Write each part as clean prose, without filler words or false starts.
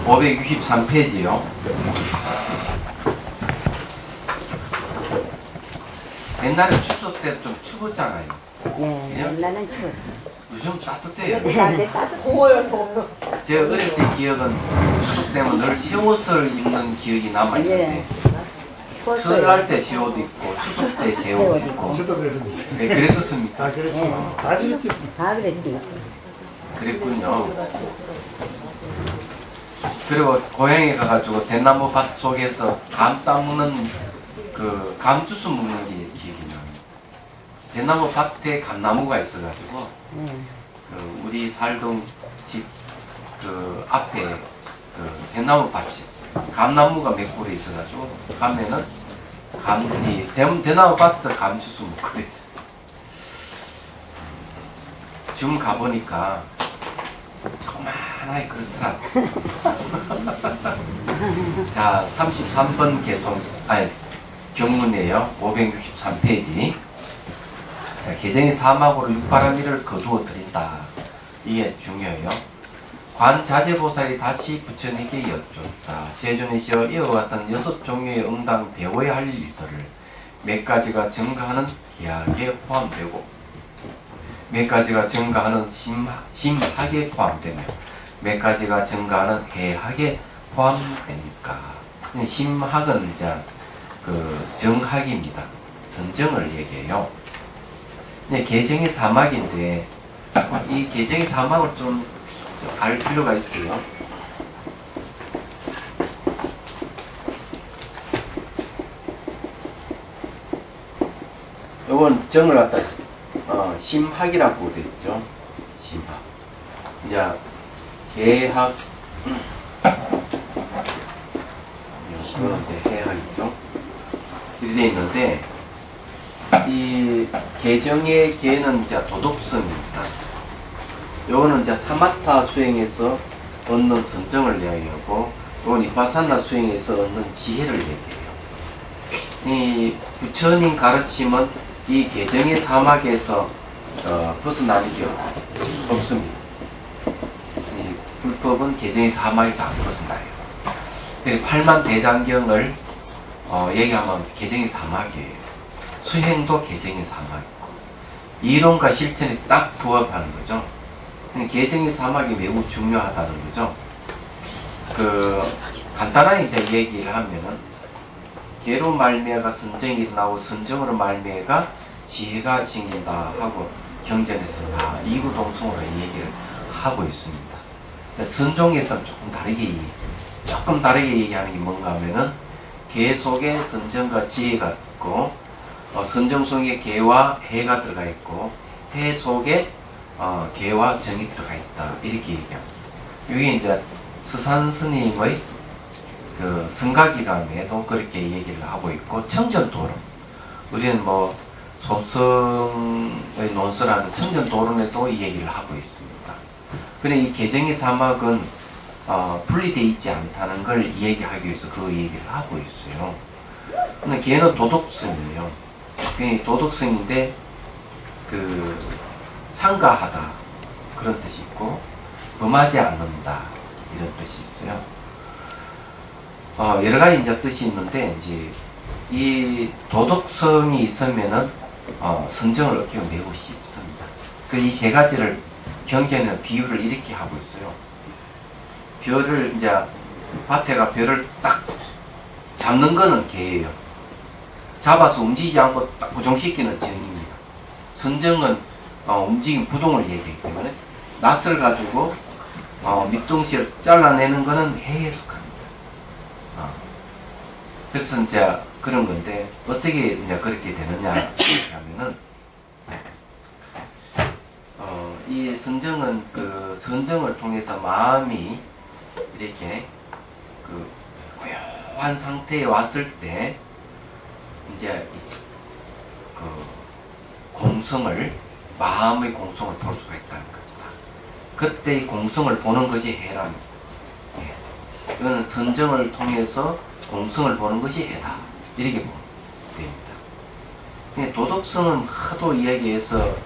563페이지요. 옛날에 추석 때 좀 추웠잖아요. 네, 옛날엔 추웠어. 요즘 따뜻해요. 더워요, 더워요. 제가 어릴 때 기억은 추석 때면 늘 새옷을 입는 기억이 남아있는데 설날 때 새옷 입고 추석 때 새옷 입고 저도 그랬습니다. 네, 그랬었습니까? 다 그랬지. 다 그랬지. 다 그랬지. 그랬군요. 그리고 고향에 가가지고 대나무 밭 속에서 감 따먹는 그 감주스 먹는 게 기억이 나요. 대나무 밭에 감나무가 있어가지고 그 우리 살던 집 그 앞에 그 대나무 밭이 있어요. 감나무가 몇 그루 있어가지고 가면은 이 대나무 밭에서 감주스 먹고 그랬어요. 지금 가보니까 조그만하게 그렇더라고. 자, 33번 경문이에요. 563페이지. 자, 개정의 사막으로 육바라밀을 거두어 드린다. 이게 중요해요. 관자재보살이 다시 부처님께 여쭙다. 세존이시여 이와 같은 6종류의 응당 배워야 할 일들을 몇 가지가 증가하는 기약에 포함되고 몇 가지가 증가하는 심학에 포함되며 몇 가지가 증가하는 해학에 포함되니까. 심학은 이제 그 정학입니다. 선정을 얘기해요. 개정의 사막인데 이 개정의 사막을 좀 알 필요가 있어요. 이건 정을 갖다 심학이라고 되어 있죠. 심학. 이제 개학 이거는 이제 해학이죠. 이렇게 되어 있는데 이 개정의 개는 이제 도덕성입니다. 요거는 이제 사마타 수행에서 얻는 선정을 이야기하고, 요건 이파사나 수행에서 얻는 지혜를 얘기해요. 이 부처님 가르침은 이 개정의 사막에서 벗어나는 게 없습니다. 이 불법은 개정의 사막에서 안 벗어나요. 그래서 8만 대장경을 얘기하면 개정의 사막이에요. 수행도 개정의 사막이고, 이론과 실천이 딱 부합하는 거죠. 개정의 사막이 매우 중요하다는 거죠. 간단하게 이제 얘기를 하면은, 개로 말미암아 선정이 일어나고 선정으로 말미암아 지혜가 생긴다 하고 경전에서 다 이구동성으로 얘기를 하고 있습니다. 선종에서는 조금 다르게 얘기하는 게 뭔가 하면은, 개 속에 선정과 지혜가 있고, 선정 속에 개와 해가 들어가 있고, 해 속에 개와 정이 들어가 있다. 이렇게 얘기합니다. 이게 이제 서산 스님의 그 성가기감에도 그렇게 얘기를 하고 있고, 청전도론. 우리는 뭐 소성의 논설하는 청전도론에도 이 얘기를 하고 있습니다. 그런데 이 개정의 사막은 분리되어 있지 않다는 걸 얘기하기 위해서 그 얘기를 하고 있어요. 근데 개는 도덕성이에요. 도덕성인데 상가하다 그런 뜻이 있고, 범하지 않는다 이런 뜻이 있어요. 여러 가지 이제 뜻이 있는데, 이제 이 도덕성이 있으면은 선정을 얻기가 매우 쉽습니다. 이 세 가지를 경전에는 비유를 이렇게 하고 있어요. 벼를 이제 밭에가 벼를 딱 잡는 거는 개예요. 잡아서 움직이지 않고 딱 고정시키는 정입니다. 선정은 움직임 부동을 얘기하기 때문에 낫을 가지고 밑둥시를 잘라내는 거는 해에 속합니다. 그래서 이제 그런 건데, 어떻게 이제 그렇게 되느냐 하면은, 이 선정은 그 선정을 통해서 마음이 이렇게 그 고요한 상태에 왔을 때 이제 마음의 공성을 볼 수가 있다는 겁니다. 그때 이 공성을 보는 것이 해랍니다. 이거는 선정을 통해서 공성을 보는 것이 해다. 이렇게 보면 됩니다. 도덕성은 하도 이야기해서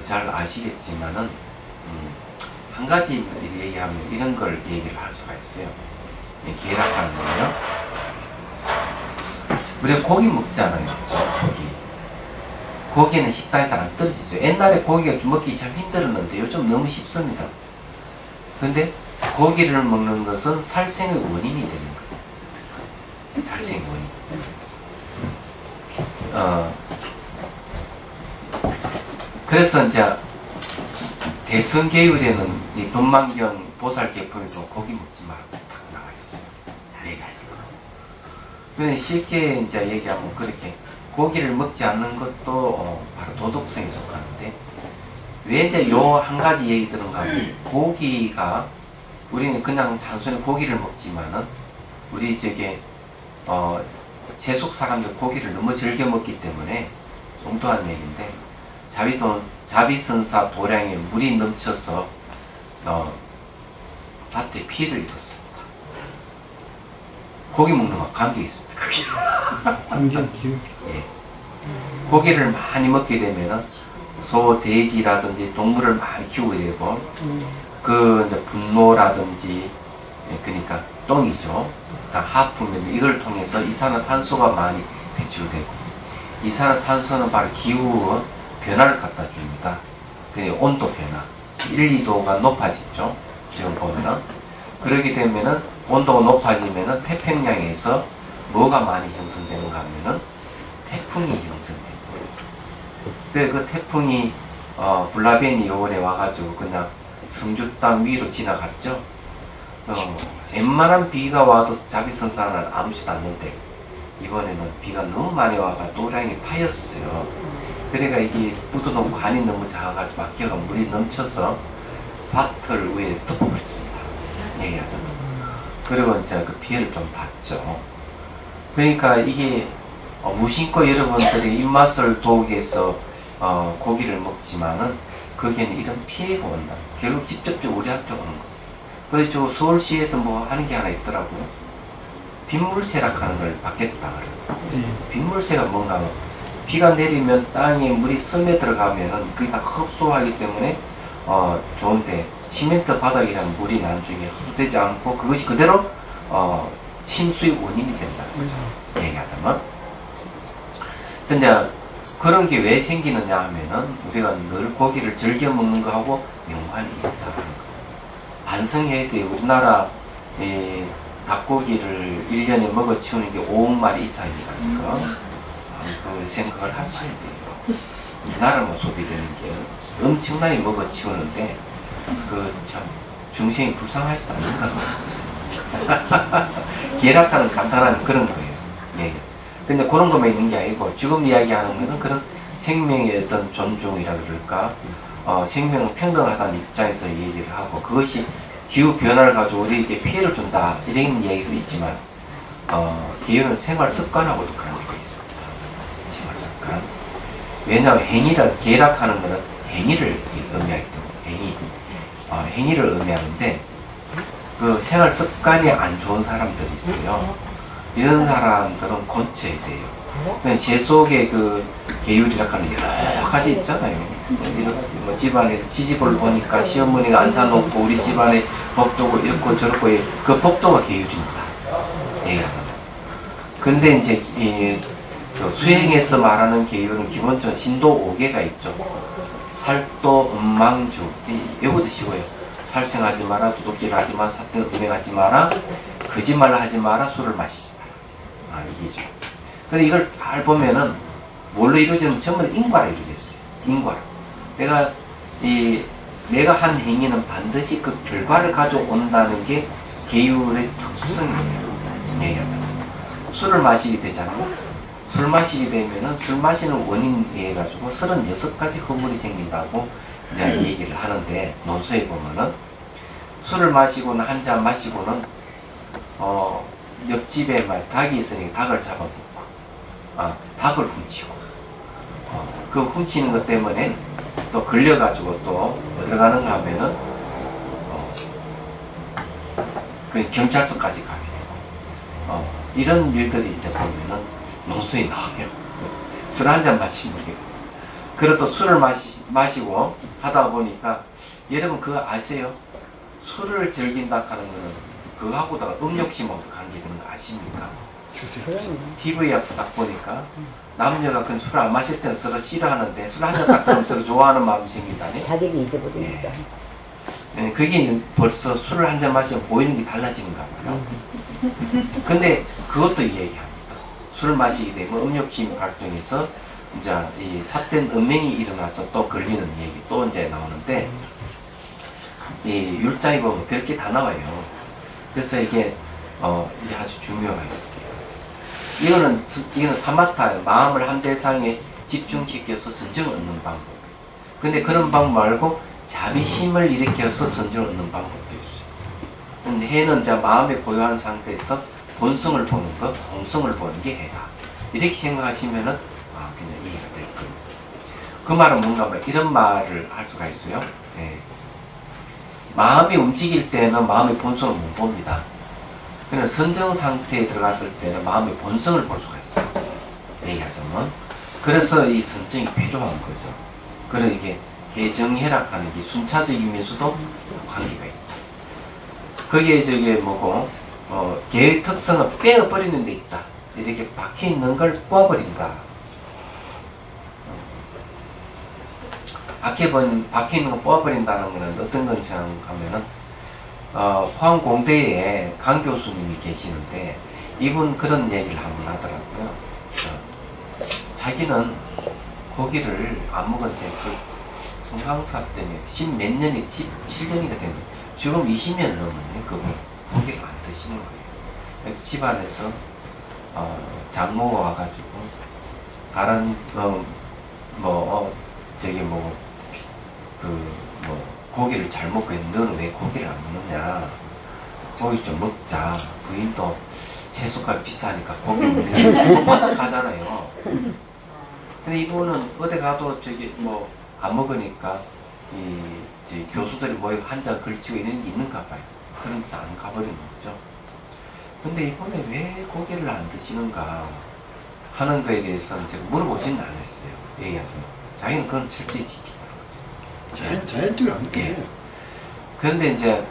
잘 아시겠지만은, 한 가지 얘기하면 이런 걸 얘기를 할 수가 있어요. 계락하는 거예요. 우리가 고기 먹잖아요. 그죠? 고기는 식당에서 안 떨어지죠. 옛날에 고기가 먹기 참 힘들었는데 요즘 너무 쉽습니다. 근데 고기를 먹는 것은 살생의 원인이 되는 거예요. 살생의 원인. 그래서 이제 대성계율에는 이 법망경 보살개품에도 고기 먹지 말라고 딱 나와 있어요. 얘기하시고. 근데 쉽게 이제 얘기하면 그렇게 고기를 먹지 않는 것도 바로 도덕성에 속하는데, 왜 이제 요 한 가지 얘기 들은가 하면, 고기가, 우리는 그냥 단순히 고기를 먹지만은, 우리 세속 사람들 고기를 너무 즐겨 먹기 때문에, 엉뚱한 얘기인데, 자비선사 도량에 물이 넘쳐서, 밭에 피해를 입었습니다. 고기 먹는 거와 관계 있습니다. 그게. 환경 기후. 예. 고기를 많이 먹게 되면은 소, 돼지라든지 동물을 많이 키우게 되고, 이제 분노라든지, 그러니까 똥이죠. 하품면 이걸 통해서 이산화탄소가 많이 배출되고, 이산화탄소는 바로 기후 변화를 갖다 줍니다. 온도 변화. 1, 2도가 높아지죠. 지금 보면은. 그러게 되면은 온도가 높아지면은 태평양에서 뭐가 많이 형성되는가 하면은 태풍이 형성돼요. 그 태풍이 블라벤이 요번에 와가지고 그냥 성주 땅 위로 지나갔죠. 웬만한 비가 와도 자비선사는 아무지도 않는데 이번에는 비가 너무 많이 와가 노량이 파였어요. 그러니까 이게 묻어놓은 관이 너무 작아가지고 막혀가 물이 넘쳐서 밭을 위에 덮어버렸습니다. 얘기하자면. 그리고 이제 그 피해를 좀 봤죠. 그러니까 이게 무심코 여러분들이 입맛을 도우기 위해서 고기를 먹지만은 거기에는 이런 피해가 온다. 결국 직접적으로 우리한테 오는 거. 그래서 서울시에서 뭐 하는 게 하나 있더라고요. 빗물세락하는 걸 받겠다 그래요. 빗물세가 뭔가 하면 비가 내리면 땅에 물이 스며 들어가면은 그게 다 흡수하기 때문에 좋은데 시멘트 바닥이라는 물이 나중에 흡수되지 않고 그것이 그대로 침수의 원인이 된다는 거죠. 얘기하자면. 근데 그런 게 왜 생기느냐 하면은 우리가 늘 고기를 즐겨 먹는 거하고 연관이 있다는 거. 반성해야 돼요. 우리나라 닭고기를 1년에 먹어 치우는 게 5억 마리 이상이라는 거. 그 생각을 하셔야 돼요. 우리나라만 소비되는 게 엄청나게 먹어 치우는데 참 정신이 불쌍하지도 않는가 봐요. 계략하는 간단한 그런 거예요. 예. 근데 그런 것만 있는 게 아니고 지금 이야기하는 거는 그런 생명의 어떤 존중이라 그럴까, 생명은 평등하다는 입장에서 얘기를 하고 그것이 기후 변화를 가지고 우리에게 피해를 준다 이런 얘기도 있지만 기후는 생활 습관하고도 그런 게 있습니다. 생활 습관. 왜냐하면 계략하는 거는 행위를 의미하기 때문에 행위를 의미하는데 그 생활 습관이 안 좋은 사람들이 있어요. 이런 사람들은 고쳐야 돼요. 제 속에 그 계율이라 하는 여러 가지 있잖아요. 여러 가지 뭐 집안에 시집을 보니까 시어머니가 안 사놓고 우리 집안에 법도고 이렇고 저렇고 그 법도가 계율입니다. 얘기하자면. 근데 이제 그 수행에서 말하는 계율은 기본적으로 신도 5개가 있죠. 살도, 음망주, 이거 드시고요. 살생하지 마라, 도둑질 하지 마라, 사탕 음행하지 마라, 거짓말 하지 마라, 술을 마시지 마라. 이게죠. 근데 이걸 잘 보면은 뭘로 이루어지냐면 전부 다 인과로 이루어졌어요. 인과로. 내가 한 행위는 반드시 그 결과를 가져온다는 게 계율의 특성이에요. 얘기하자면. 술을 마시게 되잖아요. 술 마시게 되면은 술 마시는 원인에 해가지고 36가지 허물이 생긴다고 이제 얘기를 하는데, 논서에 보면은 술을 마시고는 한 잔 마시고는 옆집에 닭이 있으니까 닭을 잡아먹고 닭을 훔치고 그 훔치는 것 때문에 또 걸려가지고 또 어디로 가는가 하면은 그 경찰서까지 가게 되고 이런 일들이 이제 보면은 논서에 나와요. 술 한 잔 마시면 그리고 또 술을 마시고 하다 보니까 여러분 그거 아세요? 술을 즐긴다 하는 거는 그거하고다가 음욕심하고 관계되는 거 아십니까? 주세요. 그럼 TV에 딱 보니까 남녀가 그 술을 안 마실 때는 서로 싫어하는데 술 한 잔 딱 들으면 서로 좋아하는 마음이 생긴다니. 자기를 잊어버리니까. 그게 이제 벌써 술을 한 잔 마시면 보이는 게 달라지는가 봐요. 근데 그것도 이야기합니다. 술을 마시게 되면 음욕심이 발동해서 이제 이 삿된 음행이 일어나서 또 걸리는 얘기 또 이제 나오는데 이 율자에 보면 별게 다 나와요. 그래서 이게 아주 중요해요. 이거는 사마타예요. 마음을 한 대상에 집중시켜서 선정을 얻는 방법. 근데 그런 방법 말고 자비심을 일으켜서 선정을 얻는 방법도 있어요. 근데 해는 이제 마음에 고요한 상태에서 본성을 보는 것, 공성을 보는 게 해다. 이렇게 생각하시면은 그냥 이해가 될 겁니다. 그 말은 뭔가 뭐 이런 말을 할 수가 있어요. 예. 마음이 움직일 때는 마음의 본성을 못 봅니다. 그냥 선정 상태에 들어갔을 때는 마음의 본성을 볼 수가 있어요. 얘기하자면. 그래서 이 선정이 필요한 거죠. 그래서 이게 해정해락하는 게 순차적이면서도 관계가 있다. 거기에 저게 뭐고, 개의 특성은 빼어버리는 데 있다. 이렇게 박혀있는 걸 뽑아버린다. 박혀있는 걸 뽑아버린다는 것은 어떤 건지 하면은, 포항공대에 강 교수님이 계시는데, 이분 그런 얘기를 한번 하더라고요. 자기는 고기를 안 먹었는데, 성황사 때문에 10몇 년이, 17년이가 됐는데, 지금 20년 넘었네, 그거. 고기를 안 드시는 거예요. 집안에서, 장모가 와가지고, 다른, 고기를 잘 먹고 있는데, 너는 왜 고기를 안 먹느냐. 고기 좀 먹자. 부인도 채소가 비싸니까 고기를 먹는 바삭하잖아요. 근데 이분은 어디 가도 안 먹으니까, 교수들이 한 잔 걸치고 있는 게 있는가 봐요. 그러니까 안 가버리는 거죠. 근데 이번에 왜 고기를 안 드시는가 하는 거에 대해서는 제가 물어보지는 않았어요. 얘기하세요. 자기는 그건 철저히 지키더라고요. 자연적으로 안 돼. 예. 그런데 이제,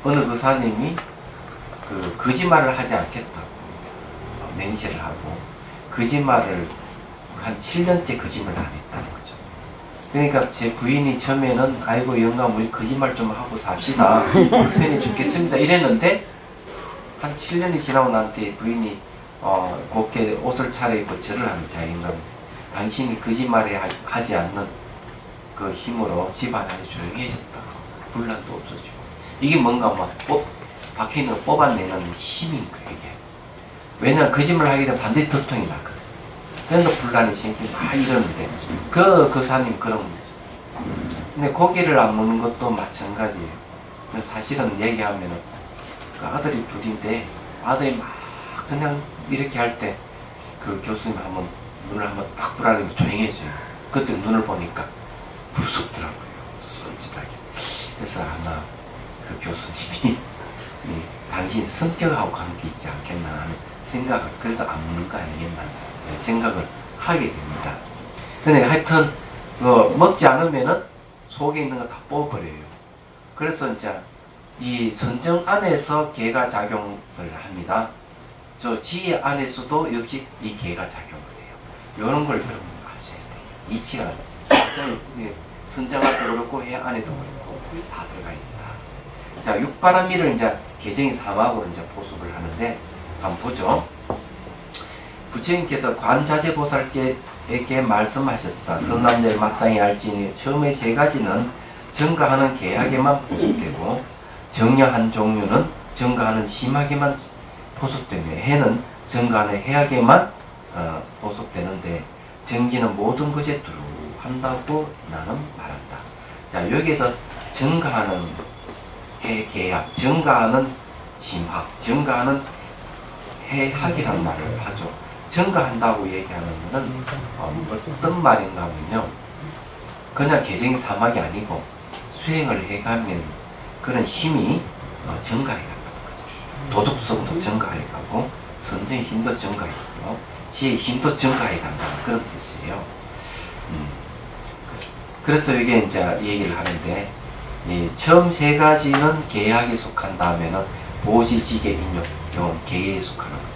어느 의사님이, 거짓말을 하지 않겠다고, 맹세를 하고, 거짓말을 한 7년째 거짓말을 안 했다는 거죠. 그러니까 제 부인이 처음에는, 아이고, 영감, 우리 거짓말 좀 하고 삽시다. 불편해 죽겠습니다. 이랬는데, 한 7년이 지나고 난 뒤에 부인이, 곱게 옷을 차려입고 절을 합니다. 영감, 당신이 거짓말을 하지 않는 그 힘으로 집안이 조용해졌다고. 분란도 없어지고. 이게 뭔가 박혀있는 거 뽑아내는 힘인 거예요, 이게. 왜냐면 거짓말 하게 되면 반드시 도통이 나거든. 그래서 분란이 생기고 막 이러는데, 그 사님 그런 거죠. 근데 고기를 안 먹는 것도 마찬가지예요. 사실은 얘기하면은, 그 아들이 둘인데, 아들이 막 그냥 이렇게 할 때, 그 교수님 눈을 한번 딱 불안하게 조용해져요. 그때 눈을 보니까 무섭더라고요. 썸짓하게. 그래서 아마 그 교수님이 당신 성격하고 관계 있지 않겠나 하는 생각을, 그래서 안 먹는 거 아니겠나 생각을 하게 됩니다. 근데 하여튼 먹지 않으면은 속에 있는 거 다 뽑아버려요. 그래서 이제 이 선정 안에서 개가 작용을 합니다. 저 지혜 안에서도 역시 이 개가 작용을 해요. 이런 걸 여러분 아셔야 돼요. 이치가 선정 안에도 그렇고 해 안에도 그렇고 다 들어가 있다. 자, 육바람미를 이제 개정이 3학으로 이제 보습을 하는데 한번 보죠. 부처님께서 관자재보살께에게 말씀하셨다. 선남자에 마땅히 알지니 처음에 세 가지는 증가하는 계약에만 보습되고 정려한 종류는 증가하는 심하게만 보습되며 해는 증가하는 해악에만 보습되는데 정기는 모든 것에 두루한다고 나는 말한다. 자, 여기서 증가하는 해계약, 증가하는 심학, 증가하는 해학이라는 말을 하죠. 증가한다고 얘기하는 것은 어떤 말인가 하면요, 그냥 개정이 사막이 아니고 수행을 해가면 그런 힘이 증가해 간다는 거죠. 도덕성도 증가해 가고 선정의 힘도 증가해 가고 지혜의 힘도 증가해 간다는 그런 뜻이에요. 그래서 이게 이제 얘기를 하는데 처음 세 가지는 계약에 속한 다음에는 보시지계 인용, 이건 계에 속하는 거죠.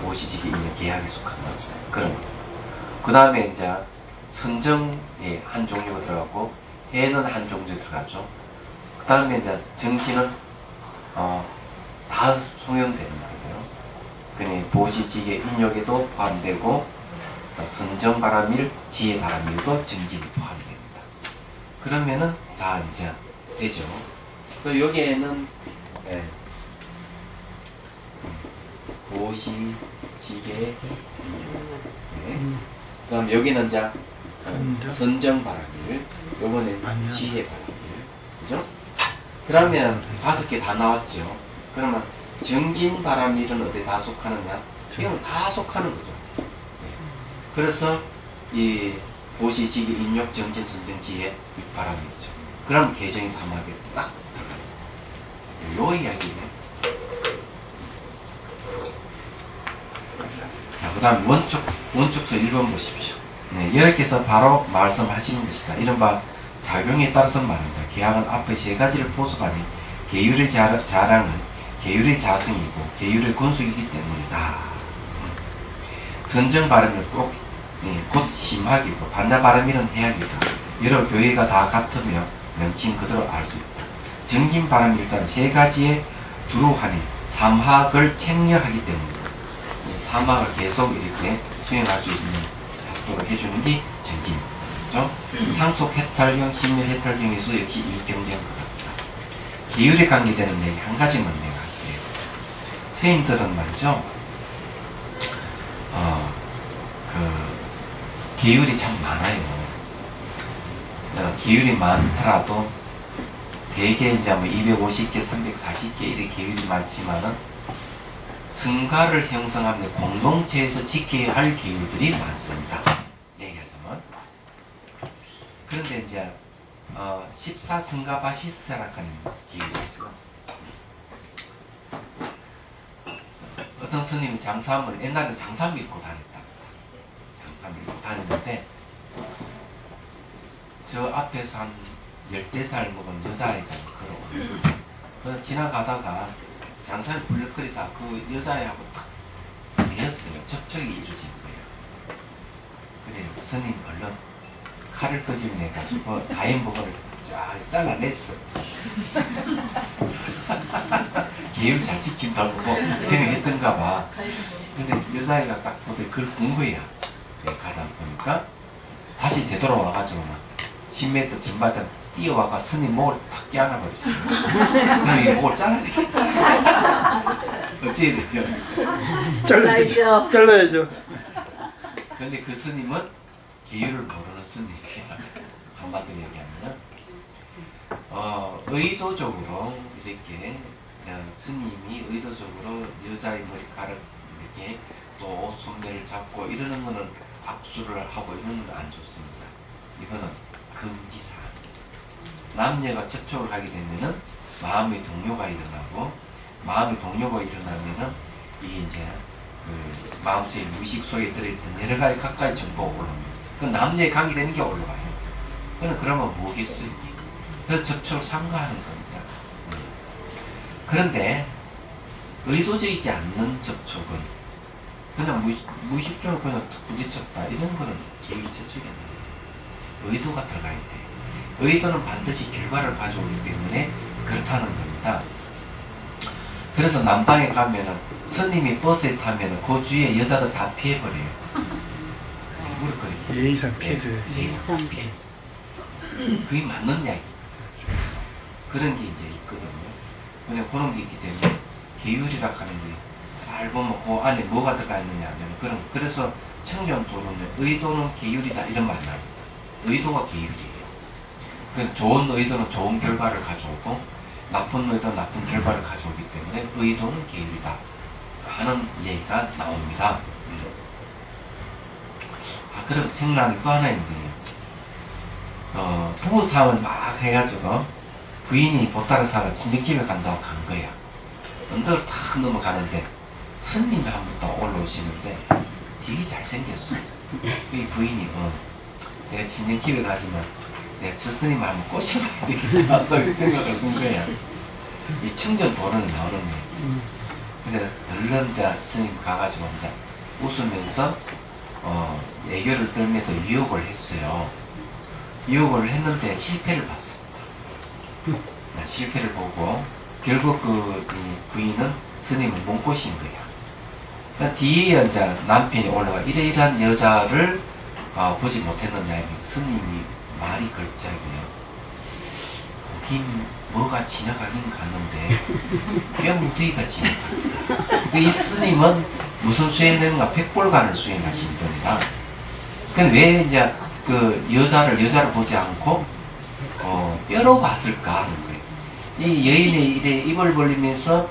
보시지계 인용, 계약에 속하는 그런 거. 그 다음에 이제 선정에 한 종류가 들어가고 해는 한 종류 들어가죠. 그 다음에 이제 정지는 다 송영되는 거예요. 그니 보시지계 인용에도 포함되고 선정바람일, 지혜바람일도 정진이 포함됩니다. 그러면은 다 이제 되죠. 또 여기에는 보시지계 그 다음 여기는 이제 선정바람일, 요거는 지혜바람일, 그죠? 그러면 5개 다 나왔죠. 그러면 정진바람일은 어디 다 속하느냐? 이건 다 속하는 거죠. 그래서 이 보시지계 인욕 정진 선정 지혜 바람이죠. 그럼 계정이 사막에 딱 들어가요. 요 이야기네. 자, 그 다음 원축서 1번 보십시오. 이렇게 해서 바로 말씀하시는 것이다. 이른바 작용에 따라서 말한다. 계약은 앞의 세 가지를 보수하니 계율의 자랑은 계율의 자성이고 계율의 군속이기 때문이다. 선정 발음은 곧 심학이고 반자 발음이는 해악이다. 여러 교회가 다 같으며 명칭 그대로 알 수 있다. 정긴 발음이 일단 세 가지에 두루하니 삼학을 책려하기 때문이다. 삼학을 계속 이렇게 수행할 수 있는 작도를 해주는 게 정긴이죠. 상속 해탈형, 신멸 해탈형에서 역시 이 경쟁 같다. 계율에 관계되는 얘기 한 가지만 내가 할게요. 선생님들은 말이죠. 계율이 참 많아요. 계율이 많더라도 대개 이제 뭐 250개, 340개 이렇게 계율이 많지만은 승가를 형성하는 공동체에서 지켜야 할 계율들이 많습니다. 얘기하자면. 그런데 이제 14승가바시스라고 하는 계율이 있어요. 어떤 스님이 장사함을 옛날에 장사 믿고 다녔다. 장사 믿고 다녔는데 저 앞에서 한 10살 먹은 여자아이가 걸어오는 거예요. 그래서 지나가다가 장사를 불렁거리다 그 여자애하고 탁 밀었어요. 접촉이 이루어진 거예요. 그래 스님 얼른 칼을 끄집어내가지고 다인복을 쫙 잘라냈어. 계율 잘 지킨다고 생각했던가 봐. 근데 여자애가 딱 보더니 그걸 본 거야. 가다 보니까 다시 되돌아와가지고 10m 전바닥 뛰어와가 스님 목을 탁 깨안아버렸어요. 그럼 이 목을 잘라야겠다. 어찌해야 돼요? 잘라야죠. 잘라야죠. 근데 그 스님은 계율을 모르는 스님이에요. 한마디로 얘기하면 의도적으로 이렇게 스님이 의도적으로 여자의 머리카락을 이렇게 또 손매를 잡고 이러는 거는 악수를 하고 이러는 건 안 좋습니다. 이거는 금기사. 남녀가 접촉을 하게 되면은 마음의 동요가 일어나고 마음의 동요가 일어나면은 이 이제 그 마음속에 무의식 속에 들어있던 여러 가지 각가지 정보가 올라옵니다. 그 남녀에 관계되는 게 올라와요. 그러면 뭐겠어요? 그래서 접촉을 삼가하는 겁니다. 그런데 의도적이지 않는 접촉은 그냥 무의식적으로 그냥 툭 부딪혔다 이런 거는 계획 접촉이 아니에요. 의도가 들어가야 돼요. 의도는 반드시 결과를 가져오기 때문에 그렇다는 겁니다. 그래서 남방에 가면은 스님이 버스에 타면은 그 주위에 여자들 다 피해버려요. 예의상 피해줘요. 예의상 피해. 그게 맞는 이야기. 그런 게 이제 있거든요. 그런 게 있기 때문에 계율이라 하는 게 잘 보면 그 안에 뭐가 들어가 있느냐 하면 그래서 청정도로는 의도는 계율이다 이런 말 안 합니다. 의도가 계율이에요. 그 좋은 의도는 좋은 결과를 가져오고 나쁜 의도는 나쁜 결과를 가져오기 때문에 의도는 계율이다 하는 얘기가 나옵니다. 그럼 생각이 또 하나 있는 거예요. 부부싸움을 막 해가지고 부인이 보따리 사러 친정집에 간다고 간 거야. 언덕을 탁 넘어가는데 스님이 한 번 더 올라오시는데 되게 잘생겼어. 이 부인이 내가 친정집에 가지만 내가 저 스님 한번 꼬셔봐야 되겠다 또 생각을 한 거야. 이 청전도론이 나오는 거야. 그래서 얼른 자 스님 가가지고 이제 웃으면서 애교를 떨면서 유혹을 했어요. 유혹을 했는데 실패를 봤어. 실패를 보고 결국 이 부인은 스님을 못 꼬신 거야. 그러니까 뒤에 이제 남편이 올라와 이러이러한 여자를 보지 못했느냐. 스님이 말이 걸작이에요. 보긴 뭐가 지나가긴 가는데 뼈무더기가 지나가. 이 스님은 무슨 수행되는가? 백볼간을 수행하신 분이다. 그럼 왜 이제 그 여자를 보지 않고 뼈로 봤을까 하는 거예요. 이 여인의 이래 입을 벌리면서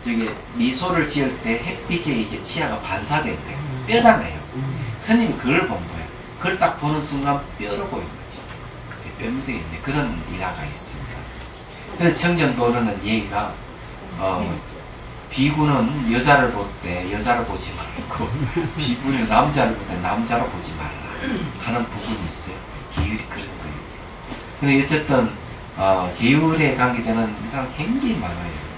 저기 미소를 지을 때 햇빛에 이게 치아가 반사된대요. 뼈잖아요. 스님이 그걸 본 거예요. 그걸 딱 보는 순간 뼈로 보인 거지. 뼈무더기 있네. 그런 일화가 있습니다. 그래서 청전도로는 얘기가 비구는 여자를 볼 때 여자를 보지 말고 비구는 남자를 볼 때 남자로 보지 말라 하는 부분이 있어요. 계율이 그런 거예요. 근데 어쨌든 계율에 관계되는 이상 굉장히 많아요.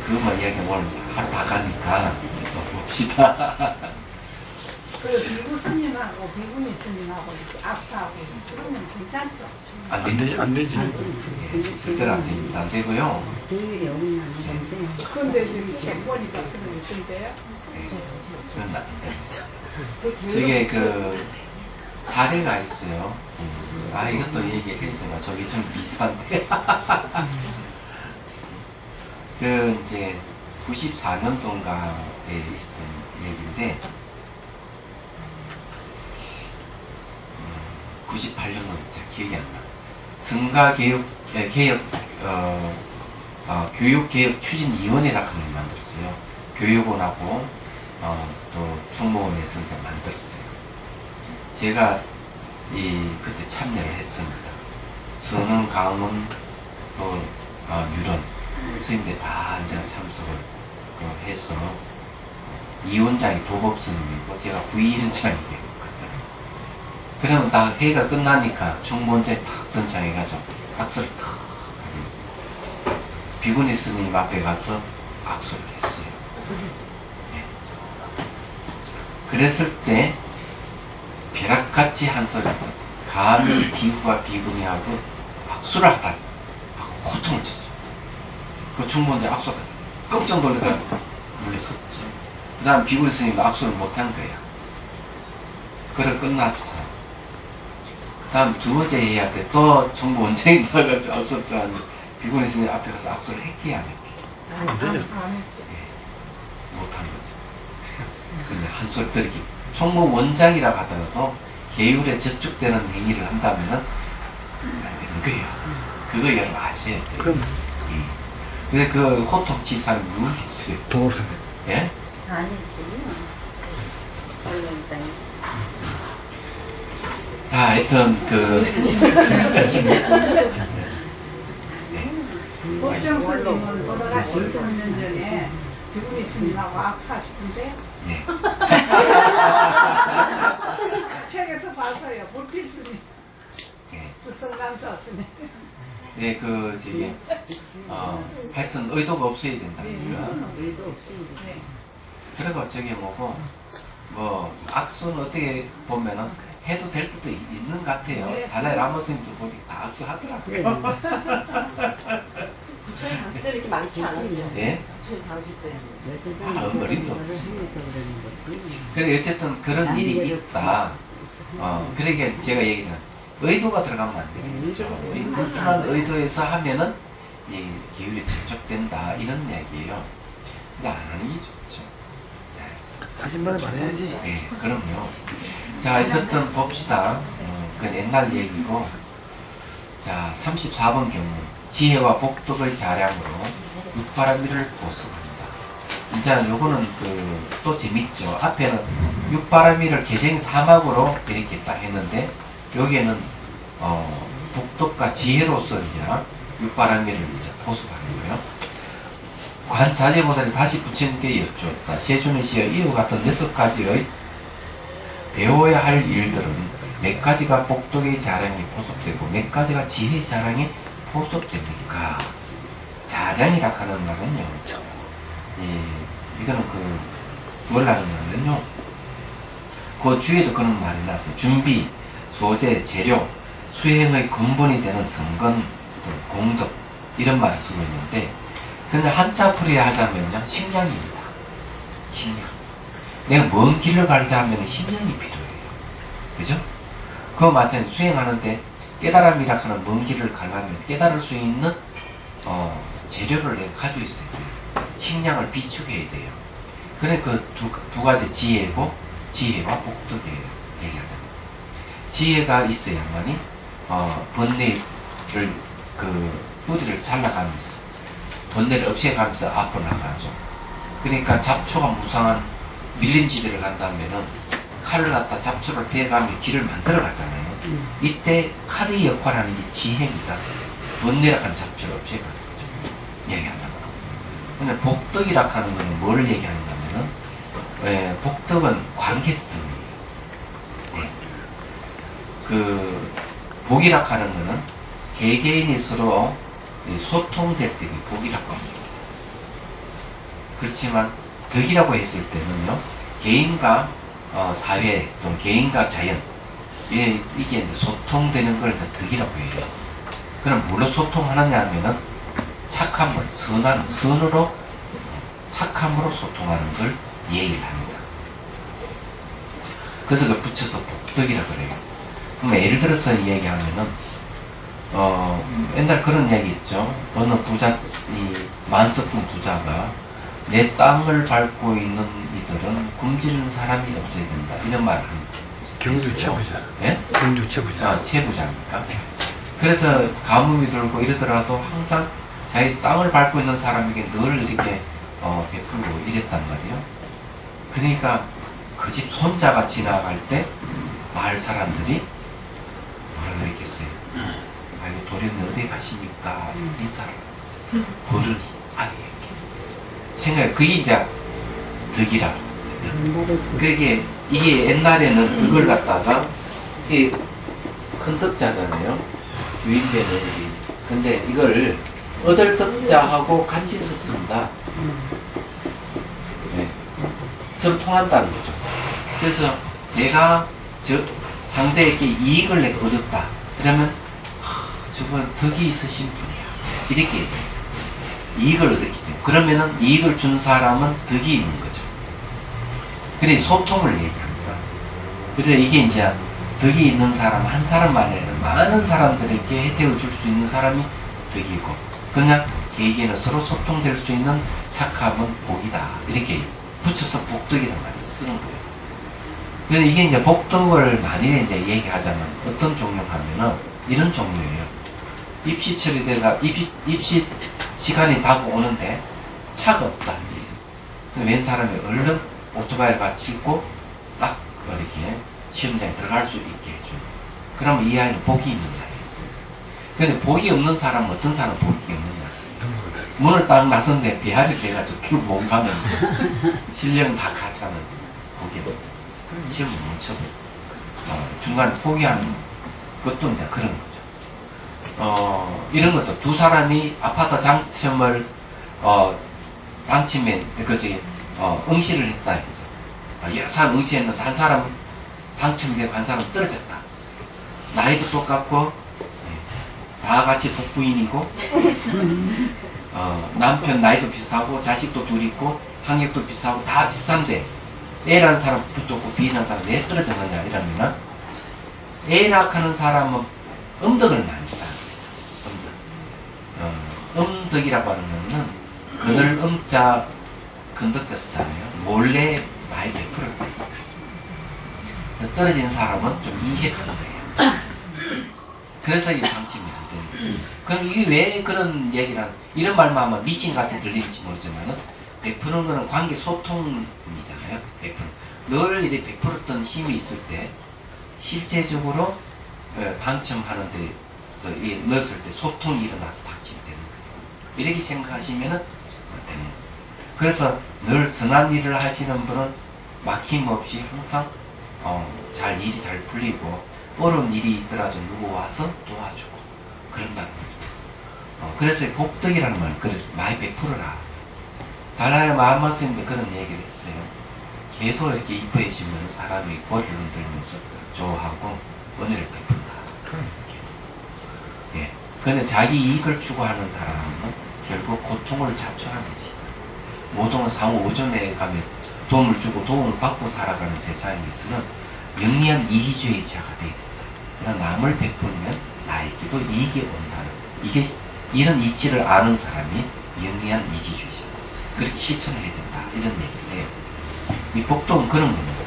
그것만 이야기 오늘 하루 다 가니까 또 봅시다. 그 비구 스님하고 비구니 스님하고 이렇게 악수하고 그러면 괜찮죠? 안 되지. 절대로 안 됩니다. 안 되고요. 비율이 없는 건데. 근데 지금 쟁보니까 그런 게 있던데요? 그건 안 됩니다. 저게 사례가 있어요. 이것도 얘기해주면 저기 좀 이상한데. 이제 94년도인가에 있었던 얘기인데, 98년도 기억이 안 나. 성가개혁, 교육개혁 추진위원회라는 걸 만들었어요. 교육원하고, 또 총무원에서 이제 만들었어요. 제가 그때 참여를 했습니다. 선은, 강은, 또, 유론, 스님들 다 이제 참석을 해서, 위원장이 도법스님이고, 제가 부위원장이 되고, 그러면 다 회의가 끝나니까 총무원장이 탁 등장해가지고 악수를 탁 하고 비구니 스님 앞에 가서 악수를 했어요. 네. 그랬을 때 벼락같이 한 소리 감히 비구가 비구니하고 악수를 하다니 호통을 쳤어요. 그 총무원장 악수가 깜짝 놀라가지고 놀랐었죠. 그 다음 비구니 스님이 악수를 못한 거야. 그래 끝났어. 다음 두 번째 해야 돼. 또 정부 원장이 나가가지고 악수를 하는데 비구니 스님 앞에 가서 악수를 했기 안 했기? 안 했죠. 못한 거죠. 근데 한 소리 들기. 총무 원장이라고 하더라도 계율에 저축되는 행위를 한다면은 안 되는 거예요. 그거 여러분 아셔야 돼요. 그럼 근데 그 호통치사는 누구 있어요? 도로 예? 아니지. 원장이. 하여튼 법정 스님은 돌아가신 3년 전에 비구니 스님하고 악수하시던데 네. 책에서 봐서요. 불필 스님, 네. 불성감사 스님. 네, 저기, 하여튼 의도가 없어야 된다는 거야. 일도 없습니다. 네. 그리고 저기 악수는 어떻게 보면은 해도 될 때도 있는 것 같아요. 네. 달라이 라마 스님도 보니 다 악수하더라고요. 부처의 당시때 이렇게 많지 않았죠. 예? 부처의 당시 때. 어림도 없지. 그래, 어쨌든 그런 일이 있다. 그러니까 제가 얘기한 의도가 들어가면 안 되겠죠. 이 불순한 의도에서 하면은 이 기율이 접촉된다 이런 이야기예요. 근데 안 하는 게 좋죠. 하신 말을 말해야지. 네, 그럼요. 자, 어쨌든 봅시다. 그건 옛날 얘기고. 자, 34번 경문. 지혜와 복덕의 자량으로 육바라밀을 보습합니다. 이제 요거는 또 재밌죠. 앞에는 육바라밀을 개정 사막으로 이렇게 딱 했는데, 여기에는, 복덕과 지혜로서 이제 육바라밀을 이제 보습하는 거예요. 관자재보살이 다시 부처님께 여쭈었다. 세존의 시여 이와 같은 6가지의 배워야 할 일들은 몇 가지가 복덕의 자랑이 포섭되고 몇 가지가 지혜의 자랑이 포섭됩니까? 자랑이라 하는 말은요, 이거는 뭐라는 말은요, 그 주에도 그런 말이 나왔어요. 준비, 소재, 재료, 수행의 근본이 되는 성건, 공덕, 이런 말을 쓰고 있는데, 그냥 한자 풀이에 하자면요, 식량입니다. 식량. 내가 먼 길을 가자 하면 식량이 필요해요. 그죠? 그거 마찬가지 수행하는데 깨달음이라 하는 먼 길을 가려면 깨달을 수 있는 재료를 내가 가지고 있어야 돼요. 식량을 비축해야 돼요. 그래 그 두 가지 지혜고 지혜와 복덕이에요. 얘기하자면 지혜가 있어야만이 번뇌를 뿌리를 잘라가면서 번뇌를 없애가면서 앞으로 나가죠. 그러니까 잡초가 무상한 밀림지대를 간다면은 칼을 갖다 잡초를 베어가며 길을 만들어 가잖아요. 이때 칼의 역할하는 게 지혜입니다. 번뇌라 하는 잡초를 없애가는 거죠. 얘기하자면. 근데 복덕이라 하는 거는 뭘 얘기하는가면은, 복덕은 관계성이에요. 네. 복이라 하는 거는 개개인이 서로 소통될 때 복이라고 합니다. 그렇지만 덕이라고 했을 때는요, 개인과 사회 또는 개인과 자연, 이게 이제 소통되는 걸 덕이라고 해요. 그럼 뭘로 소통하느냐 하면은 착함을, 선으로, 착함으로 소통하는 걸 얘기를 합니다. 그래서 그 붙여서 복덕이라고 그래요. 그럼 예를 들어서 얘기하면은, 옛날 그런 얘기 있죠. 어느 만석군 부자가 내 땅을 밟고 있는 이들은 굶주리는 사람이 없어야 된다. 이런 말을 합니다. 경주 최부자. 예? 경주 최부자. 최부자입니까? 그래서 가뭄이 들고 이러더라도 항상 자기 땅을 밟고 있는 사람에게 늘 이렇게 베풀고 이랬단 말이에요. 그러니까 그 집 손자가 지나갈 때 마을 사람들이 뭐라 그랬겠어요? 아이고 도련님 어디 가십니까? 인사를 도련이 생각해. 그게 이제 덕이라. 그게 이게 옛날에는 그걸 갖다가 이 큰 덕자잖아요. 주인되는 이. 근데 이걸 얻을 덕자하고 같이 썼습니다. 네. 서로 통한다는 거죠. 그래서 내가 상대에게 이익을 내가 얻었다. 그러면 저분 덕이 있으신 분이야. 이렇게 얘기해요. 이익을 얻었기 때문에. 그러면은 이익을 준 사람은 덕이 있는 거죠. 그래 소통을 얘기합니다. 그래 이게 이제 덕이 있는 사람 한 사람만 아니라 많은 사람들에게 혜택을 줄 수 있는 사람이 덕이고, 그냥 개개인은 서로 소통될 수 있는 착함은 복이다. 이렇게 붙여서 복덕이라는 말을 쓰는 거예요. 그런데 이게 이제 복덕을 많이 이제 얘기하자면 어떤 종류가 하면은 이런 종류예요. 입시 처리대가 입시 시간이 다가오는데 차가 없다. 웬 사람이 얼른 오토바이를 받치고 딱 이렇게 시험장에 들어갈 수 있게 해줘요. 그러면 이 아이는 복이 있는 거예요. 그런데 복이 없는 사람은 어떤 사람은 복이 없느냐? 문을 딱 나섰는데 비하를 돼가지고 길 못 가면 실력은 다 가차는 복이 없다. 시험을 멈춰고 중간에 포기하는 것도 이제 그런 거죠. 이런 것도 두 사람이 아파트 당첨을 당첨에 응시를 했다 이거죠. 여러 사람 응시했는데 한 사람 당첨되고 한 사람 떨어졌다. 나이도 똑같고 다 같이 복부인이고 남편 나이도 비슷하고 자식도 둘 있고 학력도 비슷하고 다 비싼데 A라는 사람 붙었고 B라는 사람 왜 떨어졌느냐 이러면은 A라 하는 사람은 음덕을 많이 쌓아요. 음덕이라고 하는 거는 그늘 음자 근덕자 쓰잖아요. 몰래 많이 베풀어요. 떨어진 사람은 좀 인식하는 거예요. 그래서 이 방침이 안 되는 거예요. 그럼 이게 왜 그런 얘기를 이런 말만 하면 미신같이 들리는지 모르지만은 베푸는 거는 관계 소통이잖아요. 베푸는. 늘 이렇게 베풀었던 힘이 있을 때 실제적으로 당첨하는데 넣었을 때 소통이 일어나서 당첨이 되는 거예요. 이렇게 생각하시면은 되는 거예요. 그래서 늘 선한 일을 하시는 분은 막힘없이 항상 일이 잘 풀리고 어려운 일이 있더라도 누구 와서 도와주고 그런다는 거죠. 그래서 복덕이라는 말은 그래서 많이 베풀어라. 달라의 마음만 스님도 그런 얘기를 했어요. 걔도 이렇게 이뻐해지면 사람이 고리를 흔들면서 좋아하고 은혜를 베푼다. 예. 근데 자기 이익을 추구하는 사람은 결국 고통을 자초하는 것이다. 모든 상호 오전에 가면 도움을 주고 도움을 받고 살아가는 세상에서는 영리한 이기주의자가 돼야 된다. 그러나 남을 베풀면 나에게도 이익이 온다는 이런 이치를 아는 사람이 영리한 이기주의자다. 그렇게 실천을 해야 된다. 이런 얘기를 해요. 이 복덕은 그런 겁니다.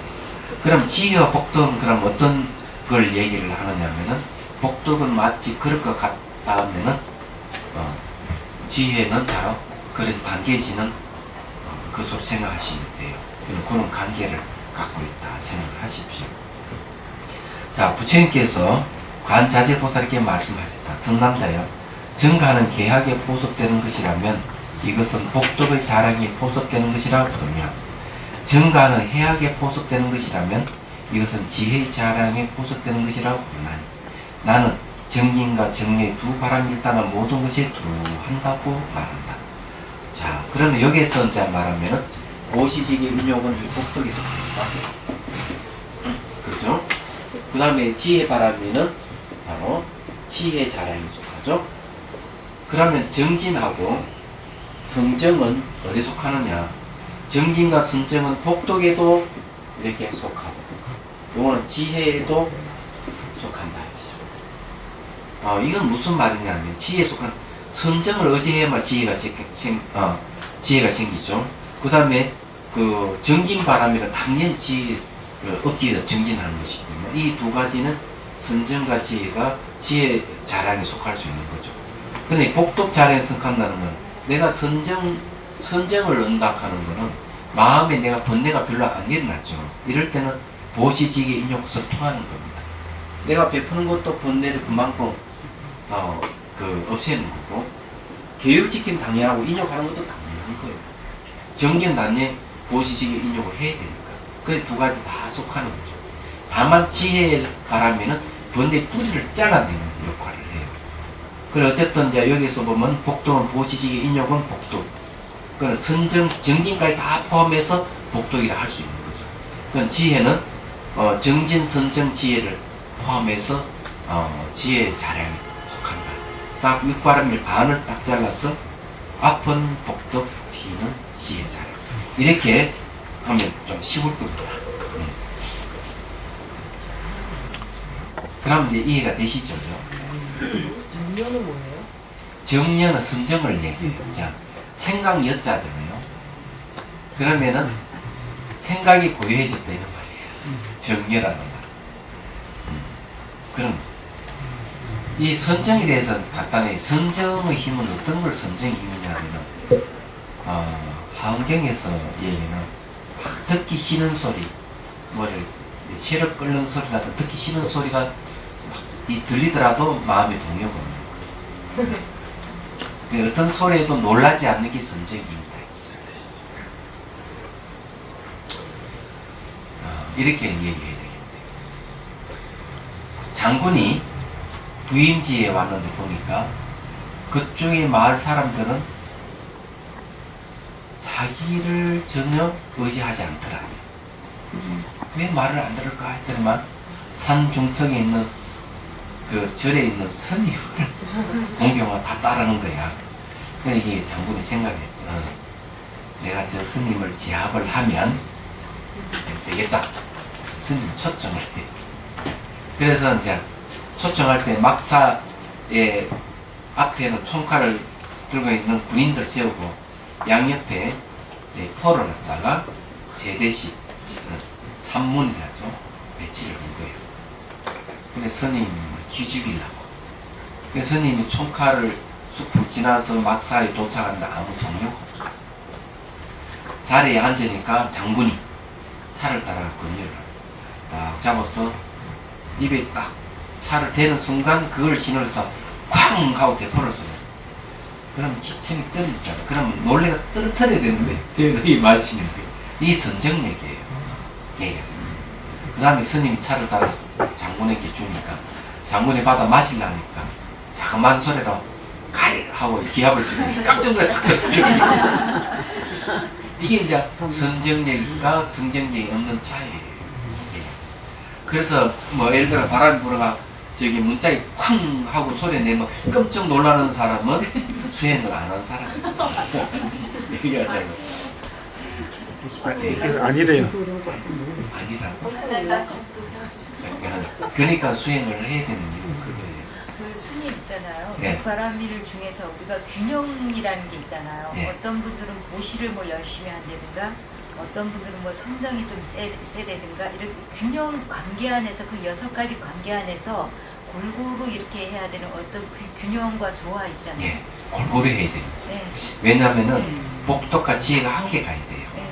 그럼 지혜와 복덕은 그럼 어떤 걸 얘기를 하느냐면은 복덕은 마치 그럴 것 같다 하면은 지혜는 바로 그래서 단계지는 그것으로 생각하시면 돼요. 그런 관계를 갖고 있다 생각을 하십시오. 자, 부처님께서 관자재보살에게 말씀하셨다. 성남자여, 정가는 계약에 보섭되는 것이라면 이것은 복덕의 자랑에 보섭되는 것이라 부르며, 정가는 해악에 보섭되는 것이라면 이것은 지혜의 자랑에 보섭되는 것이라 부르나니, 나는 정인과 정의 두 바람을 따라 모든 것이 두한다고 말한다. 자, 그러면 여기에서 이제 말하면 보시직의 운용은 이 복덕에 속합니다. 그렇죠? 그 다음에 지혜 바람에는 바로 지혜 자랑에 속하죠. 그러면 정진하고 성정은 어디에 속하느냐? 정진과 성정은 복덕에도 이렇게 속하고, 요거는 지혜에도 속한다. 이건 무슨 말이냐면, 지혜에 속한, 성정을 의지해야만 지혜가 생기죠. 그 다음에, 정진 바람이란 당연히 지혜를 얻기 위해서 정진하는 것이기 때문에, 이 두 가지는 성정과 지혜가 지혜 자랑에 속할 수 있는 거죠. 근데 복덕 자랑에 속한다는 건, 내가 선정을 얻는다 하는 거는, 마음에 내가 번뇌가 별로 안 일어났죠. 이럴 때는 보시직의 인욕을 통하는 겁니다. 내가 베푸는 것도 번뇌를 그만큼 없애는 거고, 계율지킴 당연하고 인욕하는 것도 당연한 거예요. 정견 단계 보시직의 인욕을 해야 되니까. 그래서 두 가지 다 속하는 거죠. 다만 지혜의 바람에는 번뇌 뿌리를 잘라내는 역할을 해요. 그래 어쨌든 이제 여기서 보면 복덕은 보시직의 인욕은 복덕. 그 정진까지 다 포함해서 복덕이라 할 수 있는 거죠. 그 지혜는 정진, 선정, 지혜를 포함해서 지혜의 자량에 속한다. 딱 육바람일 반을 딱 잘라서 앞은 복덕, 뒤는 지혜 자량. 이렇게 하면 좀 쉬울 겁니다. 그럼 이제 이해가 되시죠? 정년은 뭐예요? 정년은 선정을 얘기해요. 자, 생각 여자잖아요. 그러면은 생각이 고요해졌다 이런 말이에요. 정렬하는 말. 그럼 이 선정에 대해서는 간단히 선정의 힘은 어떤 걸 선정의 힘이냐면은 하은경에서 얘기는 막 듣기 싫은 소리, 뭐를 시력 끓는 소리라도 듣기 싫은 소리가 막 들리더라도 마음에 동요가 오는 거예요. 어떤 소리에도 놀라지 않는 게 선정입니다. 이렇게 얘기해야 되겠네요. 장군이 부임지에 왔는데 보니까 그쪽의 마을 사람들은 자기를 전혀 의지하지 않더라. 왜 말을 안 들을까 했더니만 산 중턱에 있는 그 절에 있는 스님을 공경하고 다 따르는 거야. 그러니까 이게 장군이 생각했어. 내가 저 스님을 제압을 하면 되겠다. 스님 초청을 해. 그래서 이제 초청할 때 막사의 앞에는 총칼을 들고 있는 군인들 세우고 양옆에 포를 갖다가 세대씩 산문이라죠. 배치를 한 거예요. 근데 스님을 기죽이려고. 그래서 스님이 총칼을 숲을 지나서 막사에 도착하는데 아무 동료가 없었어. 자리에 앉으니까 장군이 차를 따라 건너를 딱 잡아서 입에 딱 차를 대는 순간 그걸 신호해서 쾅 하고 대포를 쏘요. 그럼 기침이 떨어지잖아. 그러면 놀래가 떨어뜨려야 되는데 이 마시는 게 이 선정력이에요. 그 다음에 스님이 차를 따라 장군에게 주니까 장군이 받아 마시려니까 자그만 소리로 갈 하고 기합을 주니 깜짝 놀랐거든요. 이게 이제 선정력과 성정력이 없는 차이예요. 예. 그래서 뭐 예를 들어 바람이 불어가 저기 문짝이 쾅 하고 소리 내면 깜짝 놀라는 사람은 수행을 안 한 사람이에요. 얘기하자면. 아니래요. 아니라. 그러니까 수행을 해야 되는 이유는 그거예요. 그 스님 있잖아요. 예. 바람일 중에서 우리가 균형이라는 게 있잖아요. 예. 어떤 분들은 보시를 뭐 열심히 한다든가, 어떤 분들은 뭐 성정이 좀 세다든가, 이렇게 균형 관계 안에서 그 6가지 관계 안에서 골고루 이렇게 해야 되는 어떤 그 균형과 조화 있잖아요. 예, 골고루 해야 돼요. 네. 왜냐하면은 복덕과 지혜가 함께 가야 돼요. 네.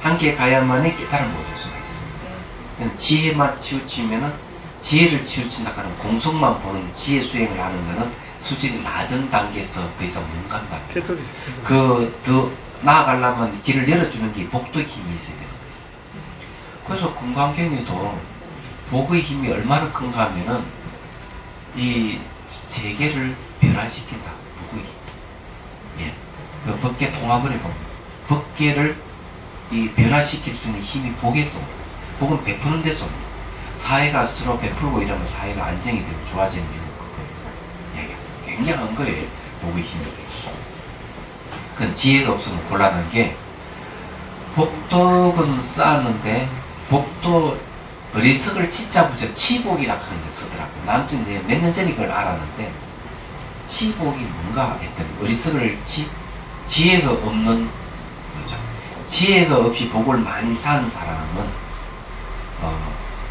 함께 가야만이 깨달음을 얻을 수가 있어요. 그냥 지혜만 치우치면은 지혜를 치우친다 하는 공성만 보는 지혜 수행을 하는 거는 수준이 낮은 단계에서 더 이상 못 간다. 개소리. 더 나아가려면 길을 열어주는 게 복덕의 힘이 있어야 되는 거예요. 그래서 금강경에도 복의 힘이 얼마나 큰가 하면은 이 세계를 변화시킨다. 복의 힘. 예. 그 법계 통합을 해보면 법계를 이 변화시킬 수 있는 힘이 복에서 복은 베푸는 데서 사회가 서로 베풀고 이러면 사회가 안정이 되고 좋아지는 이유가 그거예요. 굉장한 거예요. 복의 힘이. 그건 지혜가 없으면 곤란한 게 복덕은 쌓았는데 복도 어리석을 치자부터 치복이라 하는 데 쓰더라고. 나도 이제 몇 년 전에 그걸 알았는데 치복이 뭔가 했더니 어리석을 지혜가 없는 거죠. 지혜가 없이 복을 많이 산 사람은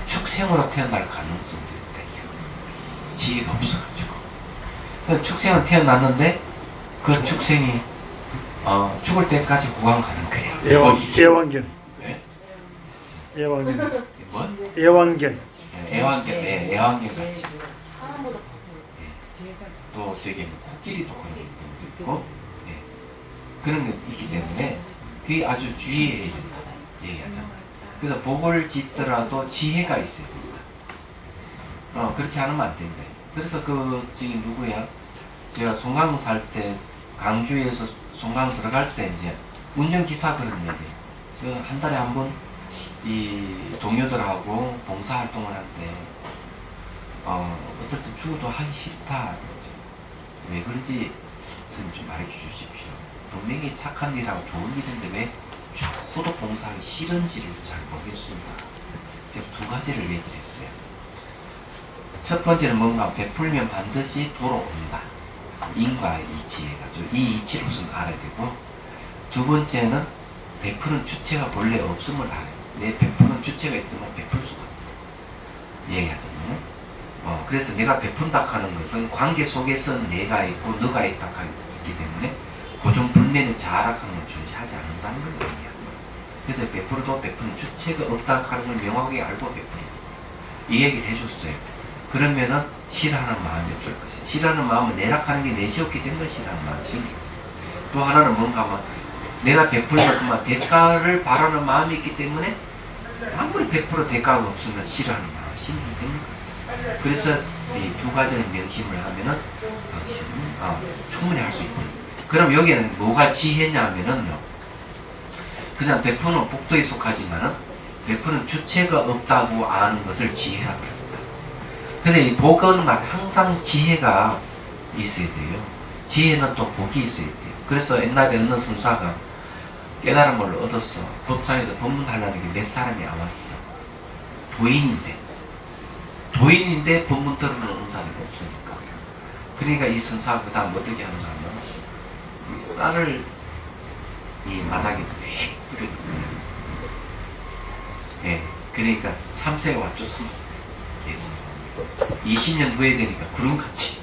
축생으로 태어날 가능성도 있다. 지혜가 없어가지고. 그러니까 축생은 태어났는데 그 축생이 죽을 때까지 구강하는 거예요. 애완견. 네? 애완견. 뭐? 애완견. 애완견, 네, 애완견 같이. 또 저기 코끼리도 그런 경우도 있고, 예. 그런 게 있기 때문에 그게 아주 주의해야 된다. 얘기하잖아요. 그래서 복을 짓더라도 지혜가 있어야 된다. 그렇지 않으면 안 된다. 그래서 지금 누구야? 제가 송강 살 때 강주에서 송강 들어갈 때 이제 운전기사 그런 얘기예요. 제가 한 달에 한 번 이 동료들하고 봉사활동을 할 때 어떨 때 죽어도 하기 싫다. 왜 그런지 선생님 좀 말해 주십시오. 분명히 착한 일하고 좋은 일인데 왜 죽어도 봉사하기 싫은지를 잘 모르겠습니다. 제가 2가지를 얘기를 했어요. 첫 번째는 뭔가 베풀면 반드시 돌아옵니다. 인과의 이치가 이 이치로서는 알아야 되고, 두 번째는 베푸는 주체가 본래 없음을 알아요. 내 베푸는 주체가 있으면 베풀 수가 없다. 얘기하자면 그래서 내가 베푼다 하는 것은 관계 속에서 내가 있고 너가 있다 있기 때문에 고정불면의 자아라는 걸 존재하지 않는다는 걸 의미합니다. 그래서 베풀어도 베푸는 주체가 없다 하는 걸 명확하게 알고 베풀어요. 이 얘기를 해줬어요. 그러면은 싫어하는 마음이 없을 것이다. 싫어하는 마음은 내락하는 게 내시였기 때문에 싫어하는 마음이 생기고, 또 하나는 뭔가 하면 내가 베풀면 그만 대가를 바라는 마음이 있기 때문에 아무리 베풀어 대가가 없으면 싫어하는 마음이 생기기 때문에, 그래서 이 2가지를 명심을 하면은 충분히 할 수 있고, 그럼 여기에는 뭐가 지혜냐 하면은요, 그냥 베푸는 복도에 속하지만은 베푸는 주체가 없다고 아는 것을 지혜라고 합니다. 근데 이 복은 항상 지혜가 있어야 돼요. 지혜는 또 복이 있어야 돼요. 그래서 옛날에 어느 선사가 깨달음을 얻었어. 법상에서 법문하려는 게 몇 사람이 안 왔어. 도인인데 법문 들으러 온 사람이 없으니까. 그러니까 이 선사가 그 다음 어떻게 하는가 하면 이 쌀을 이 바닥에 휙 뿌려요. 예, 그러니까 참새가 왔죠. 참새. 20년 후에 되니까 구름같이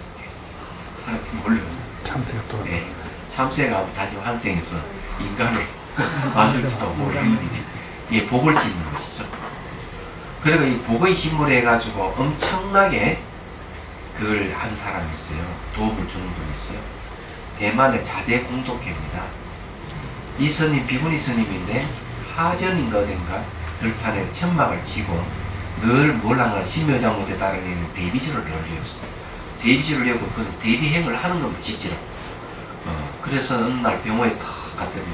사람이 몰려요. 참새가 또. 예, 참새가 다시 환생해서 인간을 맞을지도 모르는 일이, 이게 복을 짓는 것이죠. 그리고 이 복의 힘을 해가지고 엄청나게 그걸 한 사람이 있어요. 도움을 주는 분이 있어요. 대만의 자대 공독회입니다. 이 스님, 비구니 스님인데 하련인가 어딘가 들판에 천막을 치고 늘 뭘 하나 신묘장못에 따르는 대비지를 열렸어요. 대비지를 열고 그 대비행을 하는 겁니다. 직지로. 그래서 어느 날 병원에 탁 갔더니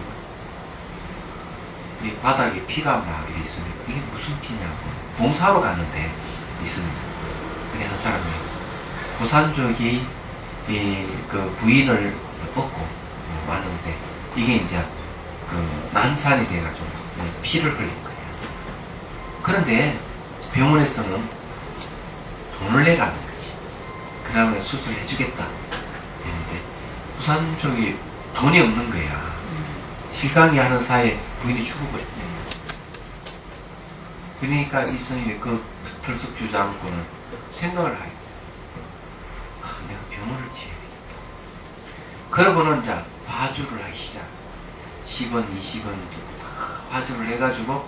이 바닥에 피가 막 이렇게 있으니까 이게 무슨 피냐고 봉사하러 갔는데 있습니다. 그래 한 사람이 부산 쪽이 그 부인을 얻고 왔는데 이게 이제 그 난산이 돼가지고 피를 흘린 거예요. 그런데 병원에서는 돈을 내라는 거지. 그러면 수술해 주겠다 했는데 부산 쪽이 돈이 없는 거야. 실강이 하는 사이에 부인이 죽어버렸대. 그러니까 이 스님이 그 들썩 주저앉고는 생각을 하게. 내가 병원을 지어야 되겠다. 그러고는 이제 화주를 하기 시작. 10원, 20원 다 화주를 해가지고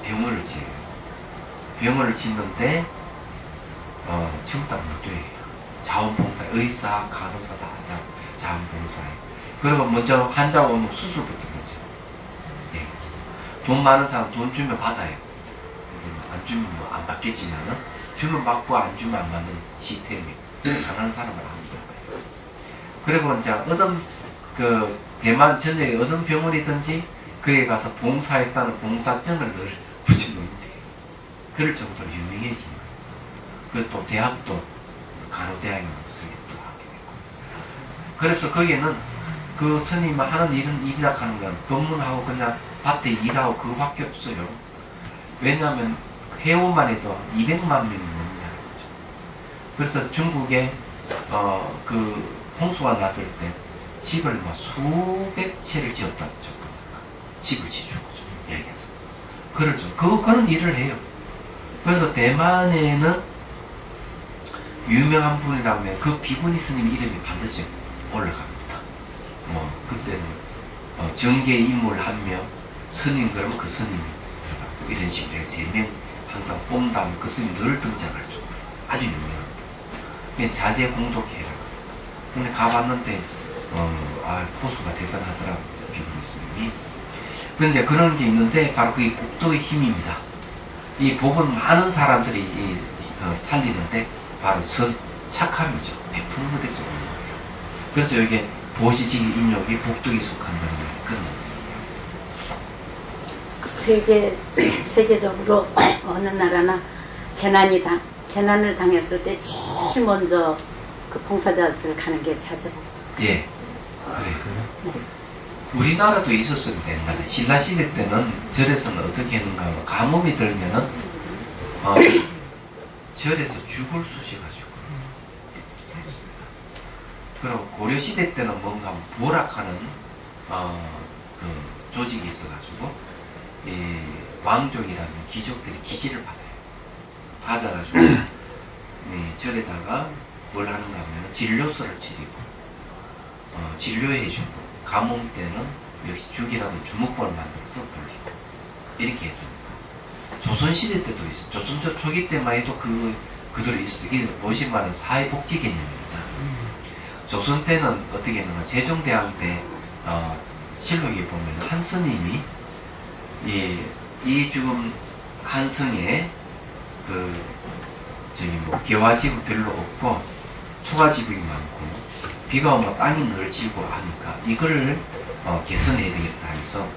병원을 지어요. 병원을 짓는데 전부 다 무료예요. 자원봉사, 의사, 간호사 다 자원봉사예요. 그리고 먼저 환자 오면 수술부터 먼저. 예. 돈 많은 사람 돈 주면 받아요. 안 주면 뭐 안 받겠지만은 주면 받고 안 주면 안 받는 시스템이에요. 가난한 사람은 안 받아요. 그리고 이제 어떤 그 대만 전역에 어떤 병원이든지 거기에 가서 봉사했다는 봉사증을 늘 붙여놓는데 그럴 정도로 유명해진 거예요. 그리고 또 대학도 간호대학이 설립도 하게 되고. 그래서 거기에는 그 스님이 하는 일은 일이라 하는 건 법문하고 그냥 밭에 일하고 그거밖에 없어요. 왜냐하면 회원만 해도 200만 명이 넘는다는 거죠. 그래서 중국에 그 홍수가 났을 때 집을 뭐 수백 채를 지었다고 집을 지주고 얘기해서 그러죠. 그런 일을 해요. 그래서 대만에는 유명한 분이라면 그 비구니 스님 이름이 반드시 올라갑니다. 그때는 정계 인물 한 명, 스님 그러면 그 스님이 들어가고 이런 식으로 해서 3명 항상 뽑다면 그 스님이 늘 등장할 정도로 아주 유명합니다. 자제 공독해라. 근데 가봤는데 포수가 대단하더라고요. 비구니 스님이. 그런데 그런 게 있는데 바로 그게 복도의 힘입니다. 이 복은 많은 사람들이 살리는데 바로 착함이죠. 베푸는 것에서 오는 거예요. 그래서 여기에 보시직 인욕이 복덕에 속한다는 그런 세계적으로 어느 나라나 재난을 당했을 때 제일 먼저 그 봉사자들 가는 게 자제복덕. 예, 그래요. 우리나라도 있었습니다. 옛날에 신라시대 때는 절에서는 어떻게 했는가 하면 가뭄이 들면은 절에서 죽을 쑤셔가지고 그리고 고려시대 때는 뭔가 부락하는 그 조직이 있어가지고 왕족이라는 귀족들이 기지를 받아요. 받아가지고 절에다가 뭘 하는가 하면 진료소를 지리고 진료해주고 가뭄 때는 역시 죽이라도 주먹벌을 만들어서 돌리고 이렇게 했습니다. 조선시대 때도 있어요. 조선조 초기 때만 해도 그대로 있어요. 이게 보시면 사회복지 개념입니다. 조선 때는 어떻게 했는가, 세종대왕 때 실록에 보면 한 스님이 이 지금 한 성에 개화지구 별로 없고 초가지구이 많고 비가 오면 땅이 널지고 하니까 이걸 개선해야 되겠다 해서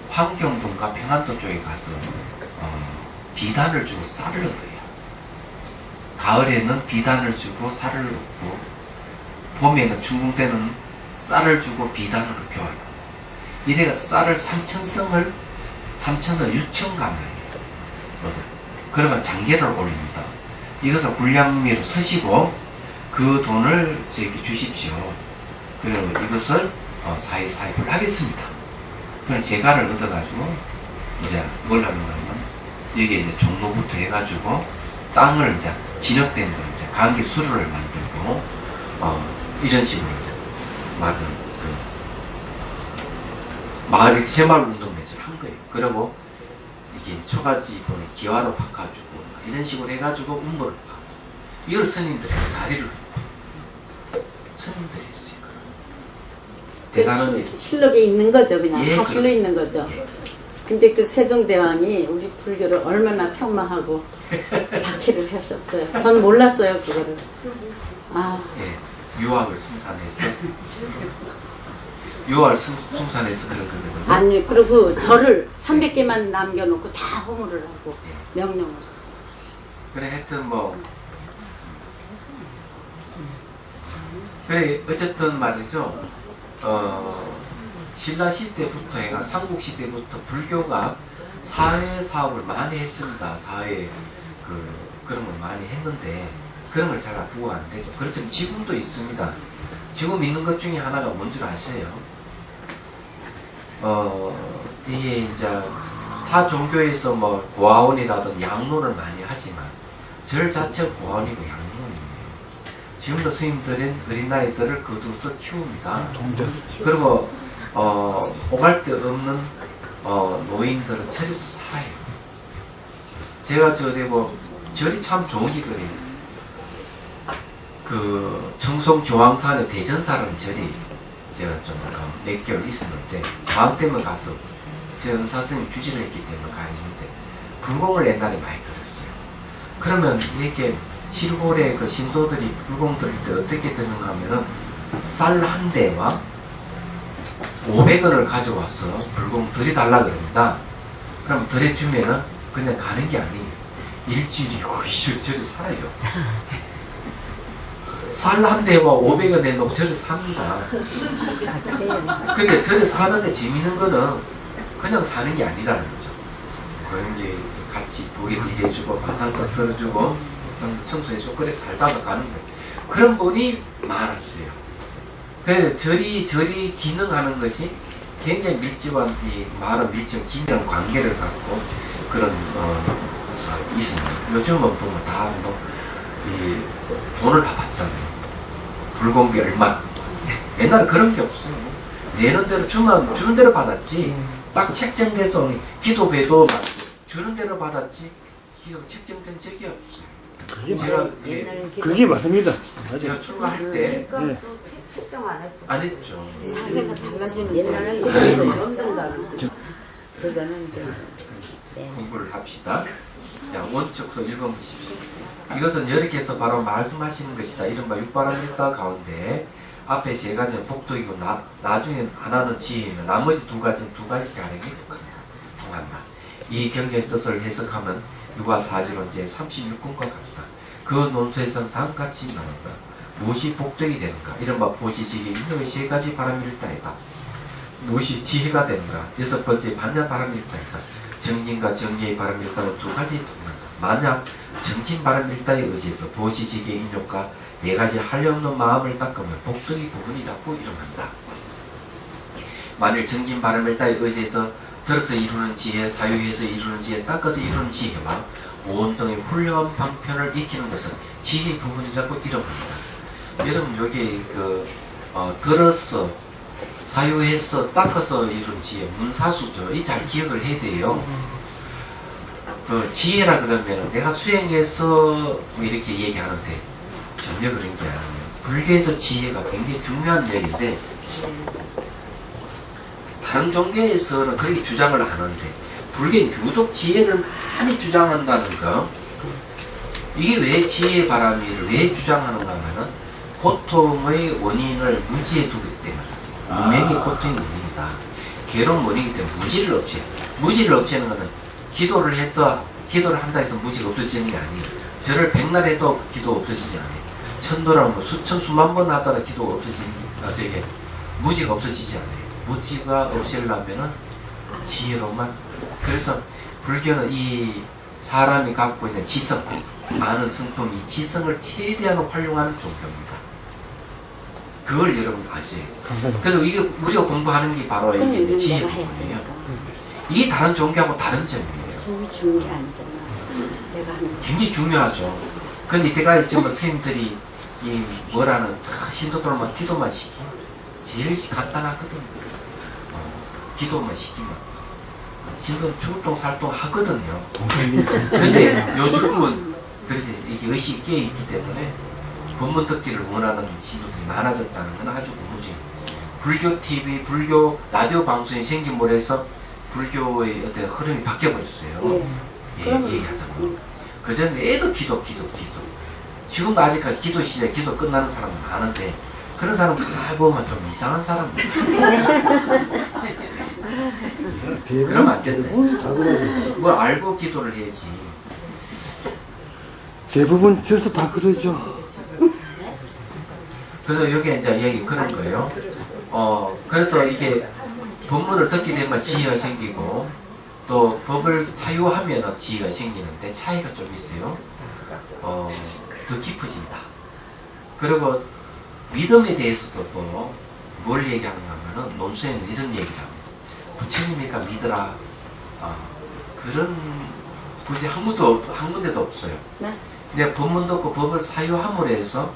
환경동과 평안도 쪽에 가서 비단을 주고 쌀을 얻어요. 가을에는 비단을 주고 쌀을 얻고 봄에는 중국 때는 쌀을 주고 비단으로 교환해요. 이래가 쌀을 3,000성 6,000감을 그러면 장계를 올립니다. 이것을 불량미로 쓰시고 그 돈을 저에게 주십시오. 그리고 이것을 사회사업을 하겠습니다. 그럼 재가를 얻어가지고 이제 뭘 하는가 하면 여기에 이제 종로부터 해가지고 땅을 이제 진흙된 거 이제 강기 수로를 만들고 이런 식으로 이제 마을 새마을 운동 매체를 한 거예요. 그리고 이게 초가집을 기와로 바꿔주고 이런 식으로 해가지고 운보를 바꿔. 이걸 스님들이 다리를 놓고 스님들이 했어요. 대단한 일. 실록에 있는 거죠. 그냥 예, 사실로 그렇죠. 있는 거죠. 예. 근데 그 세종대왕이 우리 불교를 얼마나 폄하하고 박해를 하셨어요. 전 몰랐어요, 그거를. 아, 예, 유학을 숭산해서 유학을 숭산해서 그런 거거든요. 아니, 그리고 절을 300개만 남겨놓고 다 허물을 하고 명령을. 그래 하여튼 뭐 그래 어쨌든 말이죠. 신라 시대부터 해가 삼국 시대부터 불교가 사회 사업을 많이 했습니다. 사회 그런 걸 많이 했는데 그런 걸 잘 부과가 안 되죠. 그렇지만 지금도 있습니다. 지금 있는 것 중에 하나가 뭔지 아세요? 이게 이제 타 종교에서 뭐 고아원이라든 양로를 많이 하지만 절 자체가 고아원이고 양로입니다. 지금도 스님들은 어린 아이들을 거두어서 키웁니다. 동전. 그리고 오갈 데 없는 노인들은 절에서 살아요. 제가 절이 참 좋은 게 그래요. 그 청송 조항산의 대전사라는 절이 제가 좀 몇 개월 있었는데 마음 때문에 가서 제 은사 선생님이 주지를 했기 때문에 가 있는데 불공을 옛날에 많이 들었어요. 그러면 이렇게 시골에 그 신도들이 불공 들을 때 어떻게 드는가 하면은 쌀 한 대와 500원을 가져와서 불공 들이달라 그럽니다. 그럼 들여주면은 그냥 가는 게 아니에요. 일주일이고 이주일이 살아요. 쌀 한 대와 500원 내놓고 저를 삽니다. 근데 저를 사는데 재밌는 거는 그냥 사는 게 아니라는 거죠. 그런 게 같이 부엌에 일해주고 밥한잔 썰어주고 청소해주고 그래 살다가 가는 거예요. 그런 분이 많았어요. 그래서 절이 기능하는 것이 굉장히 밀집한 이 말은 밀집 긴밀한 관계를 갖고 그런 있습니다. 요즘은 보면 다 이 돈을 다 받잖아요. 불공비 얼마. 옛날에 그런 게 없어요. 내는 대로 주는 대로 받았지. 딱 책정돼서 기도배도 주는 대로 받았지. 기도 책정된 적이 없어요. 그게 맞습니다. 제가 맞아요. 출가할 때 네. 안 했죠. 사회가 달라지면 옛날에는 그랬어요. 그러니까는 이제 공부를 합시다. 자, 원칙서 읽어보십시오. 이것은 여러께서 바로 말씀하시는 것이다. 이른바 육바람일다 가운데 앞에 세 가지는 복덕이고 나중에 하나는 지혜이며 나머지 두 가지는 두 가지 자력이 통한다. 이 경계의 뜻을 해석하면 유가사지론 제36권과 같다. 그 논수에서는 다음같이 나온다. 무엇이 복덕이 되는가? 이른바 보시지기 인도의 세 가지 바람일다이다. 무엇이 지혜가 되는가? 여섯 번째 반야 바람일다이다. 정진과 정리의 바람일다는 두 가지 통한다. 만약 정진 바람일다에 의지해서 보시지기의 인욕과 네 가지 한량없는 마음을 닦으면 복덕이 부분이라고 이름한다. 만일 정진 바람일다에 의지해서 들어서 이루는 지혜, 사유해서 이루는 지혜, 닦아서 이루는 지혜와 온등의 훌륭한 방편을 익히는 것은 지혜의 부분이라고 이름합니다. 여러분 여기 들어서 사유해서 닦아서 이룬 지혜, 문사수죠. 이 잘 기억을 해야 돼요. 그 지혜라 그러면 내가 수행해서 뭐 이렇게 얘기하는데 전혀 그런 게 아니에요. 불교에서 지혜가 굉장히 중요한 얘기인데 다른 종교에서는 그렇게 주장을 하는데 불교는 유독 지혜를 많이 주장한다는 거. 이게 왜 지혜의 바람이를 왜 주장하는가 하면은 고통의 원인을 무지에 두기 때문에 무명이 고통의 원인이다. 괴로운 원인이기 때문에 무지를 없애요. 무지를 없애는 것은 기도를 한다 해서 무지가 없어지는 게 아니에요. 절을 100날 해도 기도 없어지지 않아요. 천도라는 뭐 수천 수만 번 하다가 기도 무지가 없어지지 않아요. 무지가 없애려면은 지혜로만. 그래서 불교는 이 사람이 갖고 있는 지성, 많은 성품, 이 지성을 최대한 활용하는 종교입니다. 그걸 여러분 아세요. 감사합니다. 그래서 이게 우리가 공부하는 게 바로 이게 지혜 부분이에요. 이게 다른 종교하고 다른 점이에요. 숨이 중요한 게 아니잖아. 내가 하는 굉장히 중요하죠. 근데 이때까지 지금 스님들이 이 뭐라는 신도들만 기도만 시키면 제일 간단하거든요. 기도만 시키면 신도 출동 살동 하거든요. 근데 요즘은 그래서 이게 의식이 깨있기 때문에 법문 듣기를 원하는 신도들이 많아졌다는 건 아주 고무적이에요. 불교 TV, 불교 라디오 방송이 생긴 몰에서 불교의 어떤 흐름이 바뀌어버렸어요. 예, 그러면- 얘기하자면. 그전에 애도 기도. 지금도 아직까지 기도 시작, 기도 끝나는 사람은 많은데, 그런 사람 다 보면 좀 이상한 사람들. 그러면 안 된대. 다 그러죠. 뭘 알고 기도를 해야지. 대부분 절수 다 그러죠. 그래서 여기 이제 얘기 그런 거예요. 그래서 이게 법문을 듣게 되면 지혜가 생기고, 또 법을 사유하면 지혜가 생기는데 차이가 좀 있어요. 더 깊어진다. 그리고 믿음에 대해서도 또 뭘 얘기하는가 하면은 논수에는 이런 얘기를 합니다. 부처님이니까 믿으라. 그런 굳이 한 군데도 없어요. 네. 근데 법문 듣고 법을 사유함으로 해서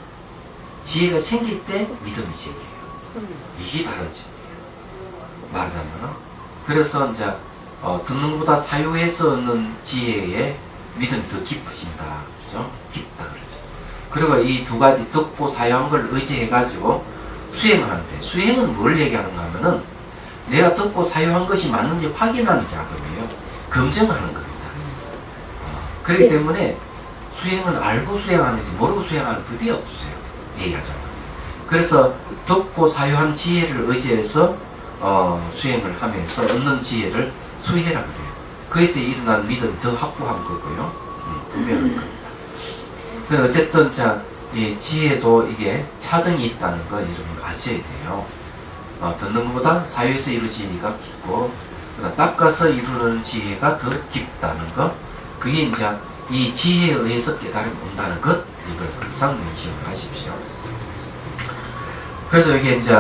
지혜가 생길 때 믿음이 생겨요. 이게 다른 점이에요. 말하자면. 그래서 이제 듣는 것보다 사유해서 얻는 지혜에 믿음이 더 깊어진다. 그죠? 깊다 그러죠. 그리고 이 두 가지 듣고 사유한 걸 의지해가지고 수행을 하는데, 수행은 뭘 얘기하는가 하면은 내가 듣고 사유한 것이 맞는지 확인하는 작업이에요. 검증하는 겁니다. 그렇기 때문에 수행은 알고 수행하는지 모르고 수행하는 법이 없어요. 얘기하자면. 그래서 듣고 사유한 지혜를 의지해서 수행을 하면서 얻는 지혜를 수혜라 그래요. 거기서 일어난 믿음이 더 확고한 거고요. 분명한 겁니다. 그래서 어쨌든 이 지혜도 이게 차등이 있다는 거 여러분 아셔야 돼요. 듣는 것보다 사유에서 이루어지니까 깊고, 닦아서 이루는 지혜가 더 깊다는 것. 그게 이제 이 지혜에 의해서 깨달음이 온다는 것. 이걸 항상 명심을 하십시오. 그래서 이게 이제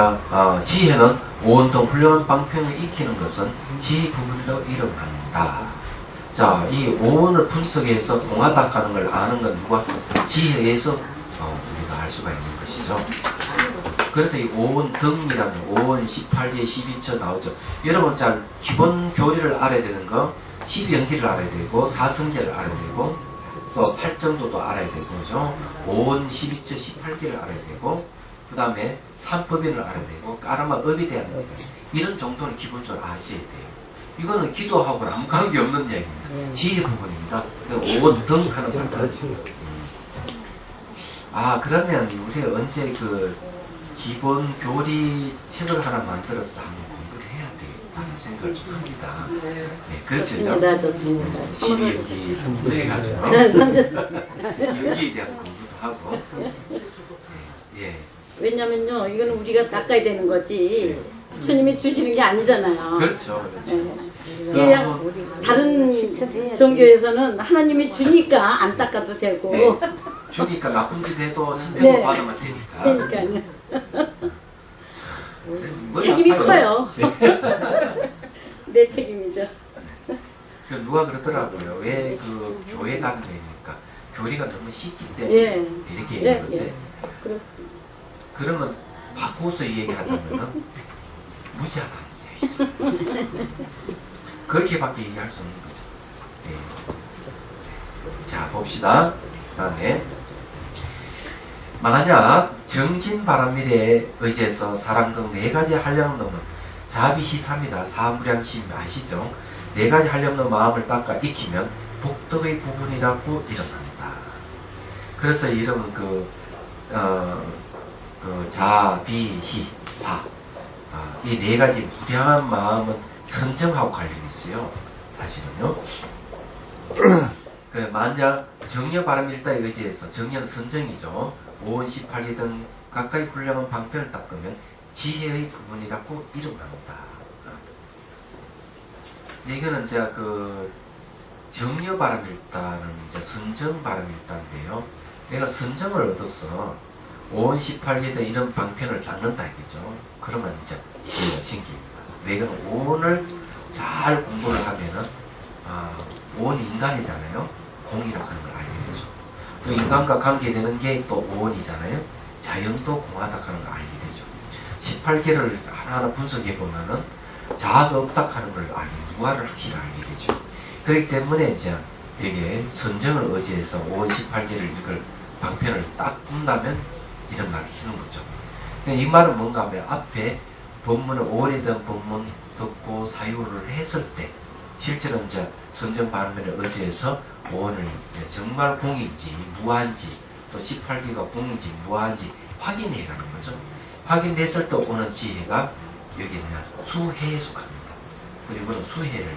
지혜는 온통 훌륭한 방편을 익히는 것은 지혜 부분으로 이름한다. 자, 이 오온을 분석해서 공하닥하는 걸 아는 건 누가? 지혜에서 우리가 알 수가 있는 것이죠. 그래서 이 오온 등이라는 오온 18개 12처 나오죠. 여러분 잘 기본 교리를 알아야 되는 거 12연기를 알아야 되고 4성계를 알아야 되고 또 8정도도 알아야 되고 그죠? 오온 12처 18개를 알아야 되고 그 다음에 삼법인을 알아야 되고 까라마 업에 대한 거 이런 정도는 기본적으로 아셔야 돼요. 이거는 기도하고는 아무 관계없는 얘기입니다. 지혜 부분입니다. 오온 등 하는 거예요. 그러면 우리 언제 그 기본 교리 책을 하나 만들어서 한번 공부를 해야 되겠다는 생각을 좀 합니다. 네, 그렇죠. 좋습니다. 좋습니다. 지혜기 해가지고 네, 선제. 연기에 대한 공부도 하고. 예. 왜냐면요, 이거는 우리가 닦아야 되는 거지. 부처님이 주시는 게 아니잖아요. 그렇죠. 그냥 다른 종교에서는 하나님이 주니까 안 닦아도 되고. 네. 주니까 나쁜 짓 해도 선택을 네. 받으면 되니까. 그러니까요. 머리 책임이 아파요. 커요. 내 책임이죠. 누가 그러더라고요. 왜 그 교회 다니니까 교리가 너무 쉽기 때문에 예. 이렇게 예, 얘기하는데 예. 그렇습니다. 그러면 바꾸어서 얘기하자면은 무지하다는 얘기죠. 그렇게밖에 얘기할 수 없는 거죠. 예. 자, 봅시다. 그 다음에 만약 정진바람밀에 의지해서 사람등 네 가지 한량 넘은 자비희삼이다. 사무량심 아시죠? 네 가지 한량 넘은 마음을 닦아 익히면 복덕의 부분이라고 이름합니다. 그래서 이름은 자비희사 이 네 가지 무량한 마음은 선정하고 관련이 있어요. 사실은요. 만약 정려 바람일다에 의지해서 정려는 선정이죠. 5원 18개 등 가까이 훌륭한 방편을 닦으면 지혜의 부분이라고 이름합니다. 이거는 이제 정려 바람일다는 이제 선정 바람일다인데요. 내가 선정을 얻어서 5원 18개 등 이런 방편을 닦는다 이거죠. 그러면 이제 지혜가 생깁니다. 왜 그러면 5원을 잘 공부를 하면은 5원이 인간이잖아요. 공이라고 하는 걸 알게 되죠. 또 인간과 관계되는 게 또 5원이잖아요. 자연도 공하다 하는 걸 알게 되죠. 18개를 하나하나 분석해 보면은 자아가 없다 하는 걸 무아를 길을 알게 되죠. 그렇기 때문에 이제 이게 선정을 의지해서 5원 18개를 이걸 방편을 딱 푼다면 이런 말을 쓰는 거죠. 이 말은 뭔가 하면 앞에 법문을 오래된 법문 듣고 사유를 했을 때 실제로 이제 선정 반면에 의지해서 오늘 정말 공인지 무한지 또 18기가 공인지 무한지 확인해 가는 거죠. 확인됐을 때 오는 지혜가 여기는 수해에 속합니다. 그리고는 수해를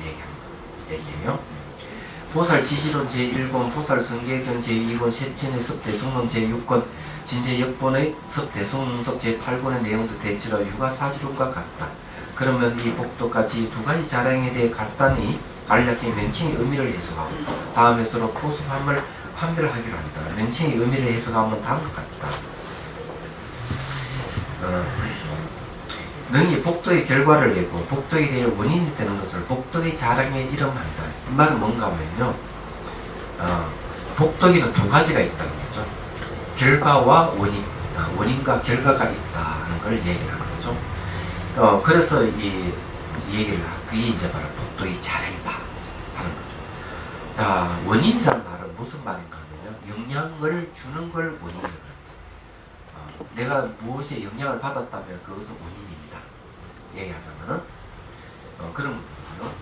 얘기해요. 보살 지시론 제1권, 보살 성계경 제2권, 세천의 섭대성론 제6권, 진제역본의 섭대성문석 제8권의 내용도 대체로 육아사실론과 같다. 그러면 이 복도까지 두 가지 자랑에 대해 간단히 간략히 명칭의 의미를 해석하고 다음에 서로 포섭함을 판별하기로 합니다. 명칭의 의미를 해석하면 다음과 같다. 능히 복도의 결과를 내고 복도에 대해 원인이 되는 것을 복덕의 자랑에 이름한다. 이 말은 뭔가 하면요, 복덕에는 두 가지가 있다는 거죠. 결과와 원인, 원인과 결과가 있다는 걸 얘기를 하는 거죠. 그래서 이 얘기를 그게 이제 바로 복덕의 자랑이다 하는 거죠. 자, 원인이라는 말은 무슨 말인가 하면요, 영향을 주는 걸 원인이라고 합니다. 내가 무엇에 영향을 받았다면 그것은 원인입니다. 얘기하자면은 그런 거거든요.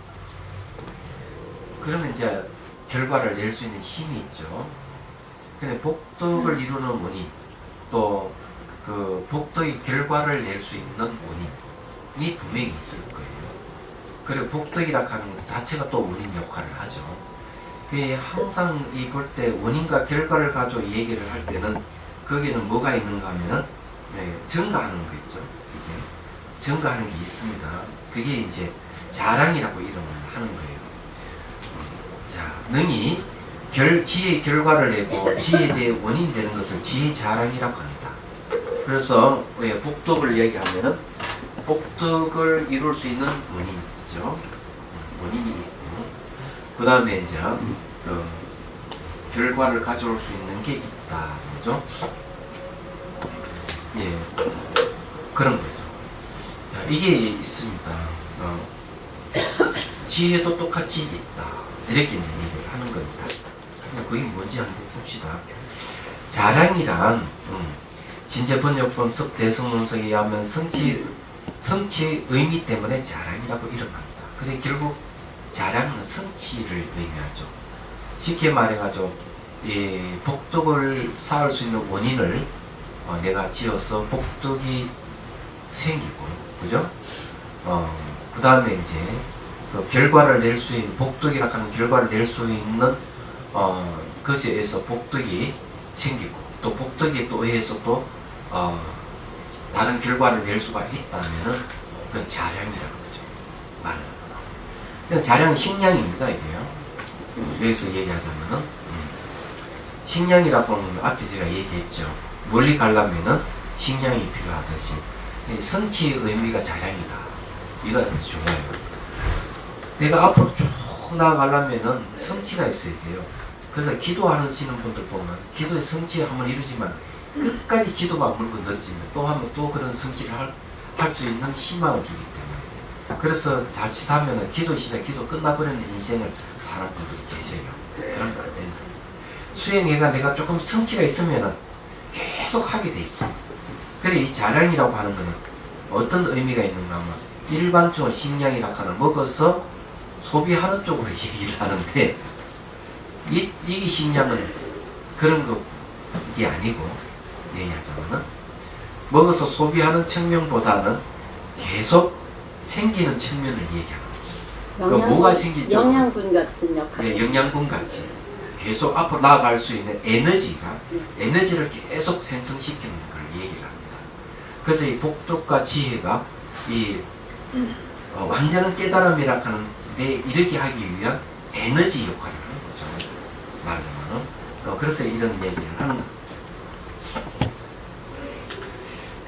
그러면 이제 결과를 낼 수 있는 힘이 있죠. 근데 복덕을 이루는 원인, 또 그 복덕의 결과를 낼 수 있는 원인이 분명히 있을 거예요. 그리고 복덕이라 하는 것 자체가 또 원인 역할을 하죠. 그게 항상 이 볼 때 원인과 결과를 가지고 얘기를 할 때는 거기는 뭐가 있는가 하면은 증가하는 거 있죠. 이게 증가하는 게 있습니다. 그게 이제 자랑이라고 이름을 하는 거예요. 자, 능히 지혜의 결과를 내고 지혜에 대해 원인이 되는 것을 지혜 자랑이라고 합니다. 그래서 복덕을 얘기하면은 복덕을 이룰 수 있는 원인이 있죠. 원인이 있고, 그 다음에 이제 결과를 가져올 수 있는 게 있다. 그죠? 예, 그런 거죠. 자, 이게 있습니다. 지혜도 똑같이 있다. 이렇게 이제 얘기를 하는 겁니다. 그게 뭔지 한번 봅시다. 자랑이란 진제번역본 섭대성론서에 의하면 성취의 의미 때문에 자랑이라고 이름합니다. 근데 결국 자랑은 성취를 의미하죠. 쉽게 말해가지고 복덕을 쌓을 수 있는 원인을 내가 지어서 복덕이 생기고, 그죠? 그 다음에 이제 그 결과를 낼 수 있는, 복덕이라 하는 결과를 낼 수 있는 것에 의해서 복덕이 생기고, 또 복덕에 또 의해서 또 다른 결과를 낼 수가 있다면은 그건 자량이라는 거죠. 말은. 그냥 자량은 식량입니다, 이게요. 여기서 얘기하자면은 식량이라고 하는 앞에 제가 얘기했죠. 멀리 가려면은 식량이 필요하듯이 성취의 의미가 자량이다. 이거 아주 중요해요. 내가 앞으로 쭉 나아가려면은 성취가 있어야 돼요. 그래서 기도하시는 분들 보면 기도의 성취에 한번 이루지만 끝까지 기도만 물고 늘어지면 또 하면 또 그런 성취를 할 수 있는 희망을 주기 때문에, 그래서 자칫하면은 기도 시작, 기도 끝나버리는 인생을 사는 분들이 계세요. 그런 거 아니에요. 수행해가 내가 조금 성취가 있으면은 계속 하게 돼 있어. 그래, 이 자량이라고 하는 거는 어떤 의미가 있는가 하면 일반적으로 식량이라고 하는 먹어서 소비하는 쪽으로 얘기를 하는데, 이 식량은 그런 게 아니고, 얘기하자면은 먹어서 소비하는 측면보다는 계속 생기는 측면을 얘기하는 거죠. 뭐가 생기죠? 영양분 같은 역할. 네, 영양분 같이 계속 앞으로 나아갈 수 있는 에너지를 계속 생성시키는 걸 얘기를 합니다. 그래서 이 복덕과 지혜가 이 완전한 깨달음이라 하는 데 이르게 하기 위한 에너지 역할을 하는 거죠. 말하자면 그래서 이런 얘기를 하는 거죠.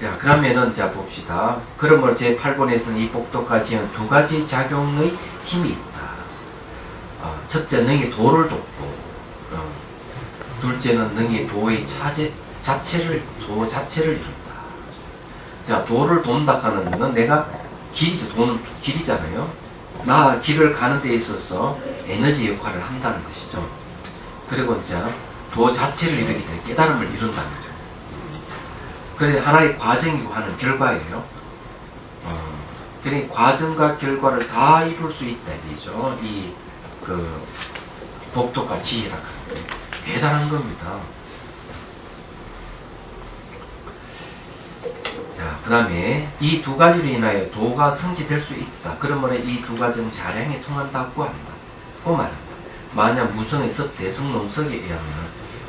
자, 그러면은 자 봅시다. 그러므로 제8권에서는 이 복덕과 지혜는 두 가지 작용의 힘이 있다. 첫째, 능히 도를 돕고, 둘째는 능히 도의 자체를 이룬다. 자, 도를 돕다 하는 거는 내가 도는 길이잖아요. 나 길을 가는 데 있어서 에너지 역할을 한다는 것이죠. 그리고 이제 도 자체를 이루게 되는 깨달음을 이룬다는 거죠. 그래, 하나의 과정이고 하는 결과예요. 그러니까 과정과 결과를 다 이룰 수 있다 이죠. 이 복덕과 지혜라 하는 게 대단한 겁니다. 자, 그 다음에 이 두 가지로 인하여 도가 성취될 수 있다. 그러므로 이 두 가지는 자량에 통한다고 한다. 고 말한다. 만약 무성에서 대성론석에 의하면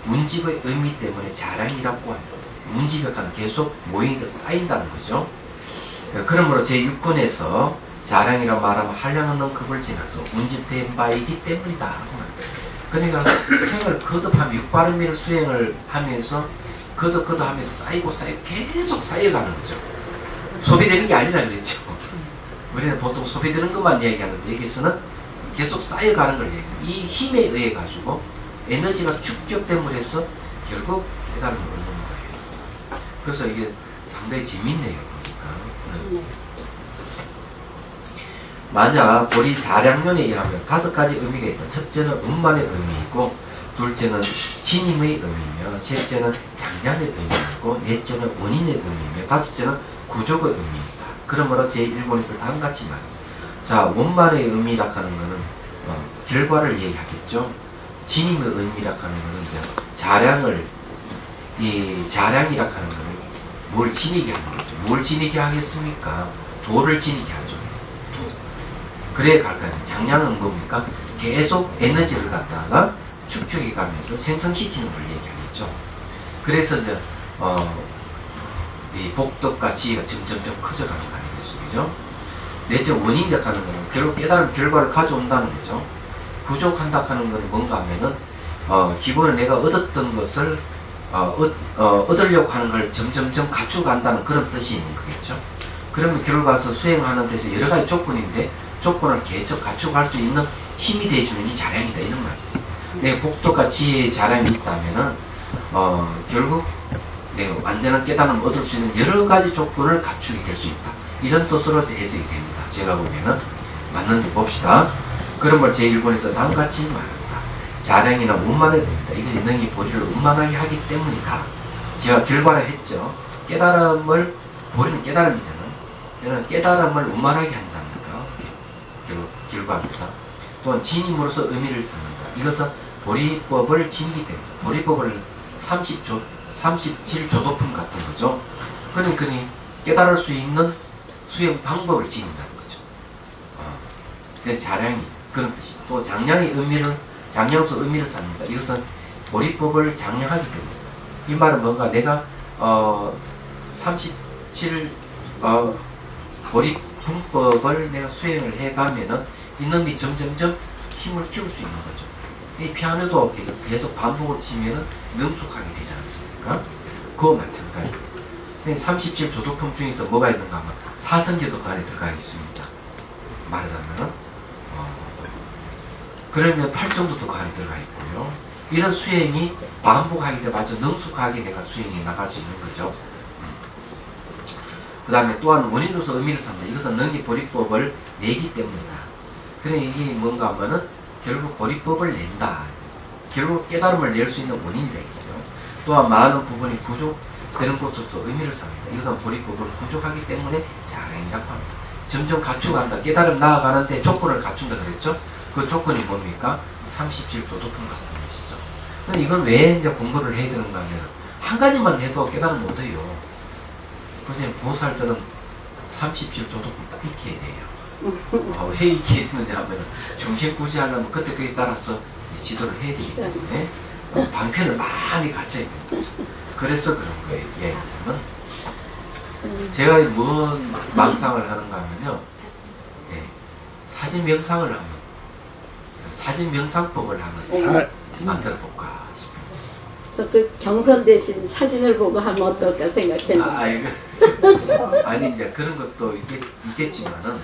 문집의 의미 때문에 자량이라고 한다. 문집역한 계속 모이니까 쌓인다는 거죠. 그러므로 제6권에서 자량이라 말하면 한량없는 급을 지나서 운집된 바이기 때문이다. 하고 말합니다. 그러니까 생을 거듭하며 육바르미를 수행을 하면서 거듭하면서 쌓이고 계속 쌓여가는 거죠. 소비되는 게 아니라 그랬죠. 우리는 보통 소비되는 것만 얘기하는데 여기서는 계속 쌓여가는 걸 얘기해요. 이 힘에 의해 가지고 에너지가 축적됨으로 해서 결국 깨달음을 얻는 거예요. 그래서 이게 상당히 재밌네요. 보니까. 만약 우리 자량론에 의하면 5가지 의미가 있다. 첫째는 운만의 의미이고, 둘째는 진임의 의미이며, 셋째는 장량의 의미이고, 넷째는 원인의 의미이며, 다섯째는 구족의 의미입니다. 그러므로 제1권에서 다음같이 말합니다. 자, 원만의 의미라 하는 것은 결과를 얘기하겠죠. 진임의 의미라 하는 것은 이제 자량을, 이 자량이라 하는 것은 뭘 지니게 하는 거죠. 뭘 지니게 하겠습니까? 도를 지니게 하죠. 그래 갈까요? 장량은 뭡니까? 계속 에너지를 갖다가 축적해 가면서 생성시키는 걸 얘기하겠죠. 그래서 이제 이 복덕과 지혜가 점점점 커져가는 거 아니겠습니까? 넷째 원인이라고 하는 거는 결국 깨달은 결과를 가져온다는 거죠. 부족한다 하는 것은 뭔가 하면은 기본에 내가 얻었던 것을 얻으려고 하는 걸 점점점 갖추어간다는 그런 뜻이 있는 거겠죠. 그러면 결과서 수행하는 데서 여러 가지 조건인데 조건을 계속 갖추어갈 수 있는 힘이 돼주는 이 자량이다 이런 말이죠. 내 복덕과 지혜의 자량이 있다면은 결국 내가 완전한 깨달음을 얻을 수 있는 여러 가지 조건을 갖추게 될 수 있다. 이런 뜻으로 해석이 됩니다. 제가 보기에는 맞는지 봅시다. 그러므로 제1권에서 다음같이 말합니다. 자량이나 운만의 의미다. 이게 능히 보리를 운만하게 하기 때문이다. 제가 결과를 했죠. 깨달음을, 보리는 깨달음이잖아요. 그러면 깨달음을 운만하게 한다는 거예요. 결과입니다. 또한 진임으로서 의미를 삼는다. 이것은 보리법을 지니기 때문에 보리법을 37조도품 같은 거죠. 그러니까 깨달을 수 있는 수행 방법을 지닌다는 거죠. 그 자량이 그런 뜻이죠. 또 장량의 의미를 장량으로서 의미를 삼는다. 이것은 보리법을 장량하기 때문이다. 이 말은 뭔가 내가 37 보리 분법을 내가 수행을 해가면은 이놈이 점점점 힘을 키울 수 있는 거죠. 이 피아노도 계속 반복을 치면은 능숙하게 되지 않습니까? 그거 마찬가지. 37조도품 중에서 뭐가 있는가 하면 사성제도가 안에 들어가 있습니다. 말하자면은 그러면 8정도도 안에 들어가 있고요. 이런 수행이 반복하게 돼 아주 능숙하게 내가 수행해 나갈 수 있는 거죠. 그 다음에 또한 원인으로서 의미를 삼는다. 이것은 능히 보리법을 내기 때문이다. 그래 이게 뭔가 하면은 결국 보리법을 낸다. 결국 깨달음을 낼 수 있는 원인이다. 이거죠. 또한 많은 부분이 부족되는 것으로서 의미를 삼는다. 이것은 보리법을 부족하기 때문에 자량이라고 합니다. 점점 갖추어간다. 깨달음 나아가는데 조건을 갖춘다 그랬죠. 그 조건이 뭡니까? 37조도품 같은 것이죠. 근데 이건 왜 이제 공부를 해야 되는가 하면 한 가지만 해도 깨달음 못해요. 그래서 보살들은 37조도품 딱 익혀야 돼요. 왜 익혀야 되느냐 하면 중심구지 하려면 그때 따라서 지도를 해야 되기 때문에 방편을 많이 갖춰야 됩니다. 그래서 그런 거예요. 예에서는 제가 무슨 망상을 하는가 하면요, 사진 명상을 하면 사진 명상법을 하면 만들어 볼까 싶어요. 저 그 경선 대신 사진을 보고 하면 어떨까 생각했는데. 아니 이제 그런 것도 있겠지만은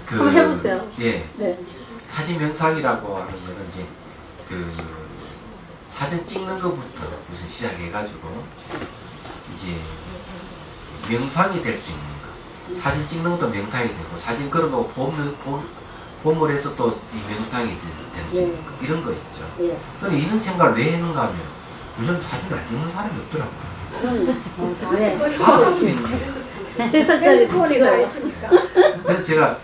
한번 해보세요. 예. 네. 사진 명상이라고 하는 거는 이제 그 사진 찍는 것부터 무슨 시작해가지고 이제 명상이 될 수 있는 거. 사진 찍는 것도 명상이 되고 사진 걸어놓고 보물에서 또 이 명상이 될 수 있는 거. 이런 거 있죠. 예. 근데 이런 생각을 왜 했는가 하면 요즘 사진 안 찍는 사람이 없더라고요. 네. 다 할 수 있는 거예요. 3살짜리 찍어요. 그래서 제가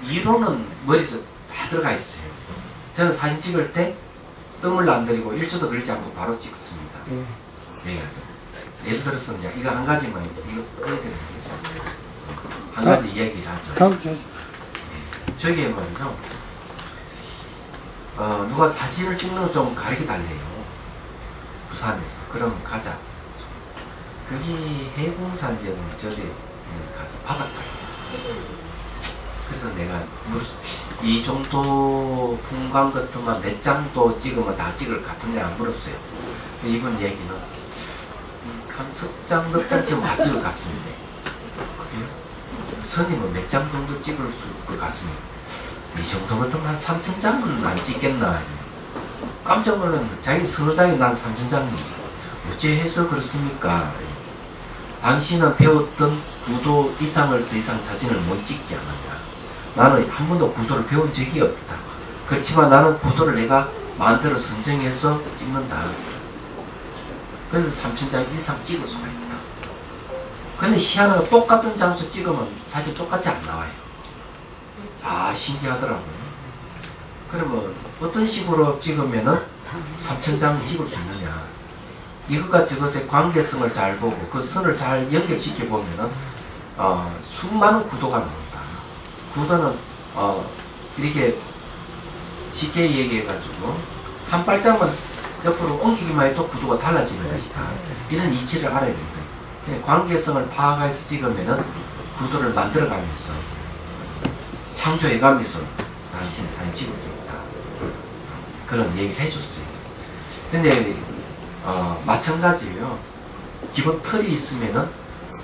이론은 머릿속에 다 들어가 있어요. 저는 사진 찍을 때 뜸을 안 들이고 1초도 걸리지 않고 바로 찍습니다. 네, 그래서 예를 들어서 이제 이거 한 가지만 이거 해야 되는데 한 가지 이야기를 하죠. 다음 주 저기에 말이죠. 누가 사진을 찍는 거 좀 가르쳐 달래요. 부산에서. 그럼 가자. 거기 해군산지역은 저기 가서 받았더라고요. 그래서 내가 이 정도 풍광 같은 만 몇 장도 찍으면 다 찍을 것 같은데 안 물었어요. 이번 얘기는 한 석 장, 넉 장쯤 다 찍을 것 같습니다. 그래요? 스님은 몇 장 정도 찍을 것 같습니다. 이 정도 같으면 한 3,000장은 안 찍겠나. 깜짝 놀랐는데 자기 서너 장이 난 3,000장이 어찌해서 그렇습니까? 당신은 배웠던 구도 이상을 더 이상 사진을 못 찍지 않았냐. 나는 한 번도 구도를 배운 적이 없다. 그렇지만 나는 구도를 내가 마음대로 선정해서 찍는다. 그래서 3,000장 이상 찍을 수가 있다. 근데 희한한 건 똑같은 장소 찍으면 사실 똑같이 안 나와요. 아, 신기하더라고요. 그러면 어떤 식으로 찍으면은 3,000장 찍을 수 있느냐. 이것과 저것의 관계성을 잘 보고 그 선을 잘 연결시켜 보면은 수많은 구도가 나온다. 구도는 이렇게 쉽게 얘기해가지고 한 발짝만 옆으로 옮기기만 해도 구도가 달라지는 것이다. 이런 이치를 알아야 됩니다. 그냥 관계성을 파악해서 찍으면은 구도를 만들어가면서 창조해가면서 당신의 사진 찍을 수 있다. 그런 얘기를 해줬어요. 근데 마찬가지예요. 기본 틀이 있으면은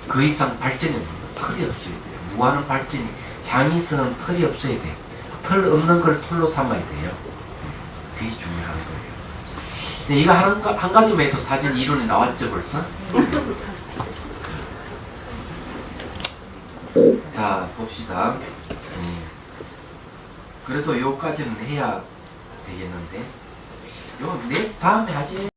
그 이상 발전이 없는 거. 틀이 없어야 돼요. 무한한 발전이, 장이서는 틀이 없어야 돼요. 틀 없는 걸 틀로 삼아야 돼요. 그게 중요한 거예요. 근데 이거 한 가지만 해도 사진 이론이 나왔죠, 벌써? 자, 봅시다. 그래도 요까지는 해야 되겠는데, 요, 다음에 하지.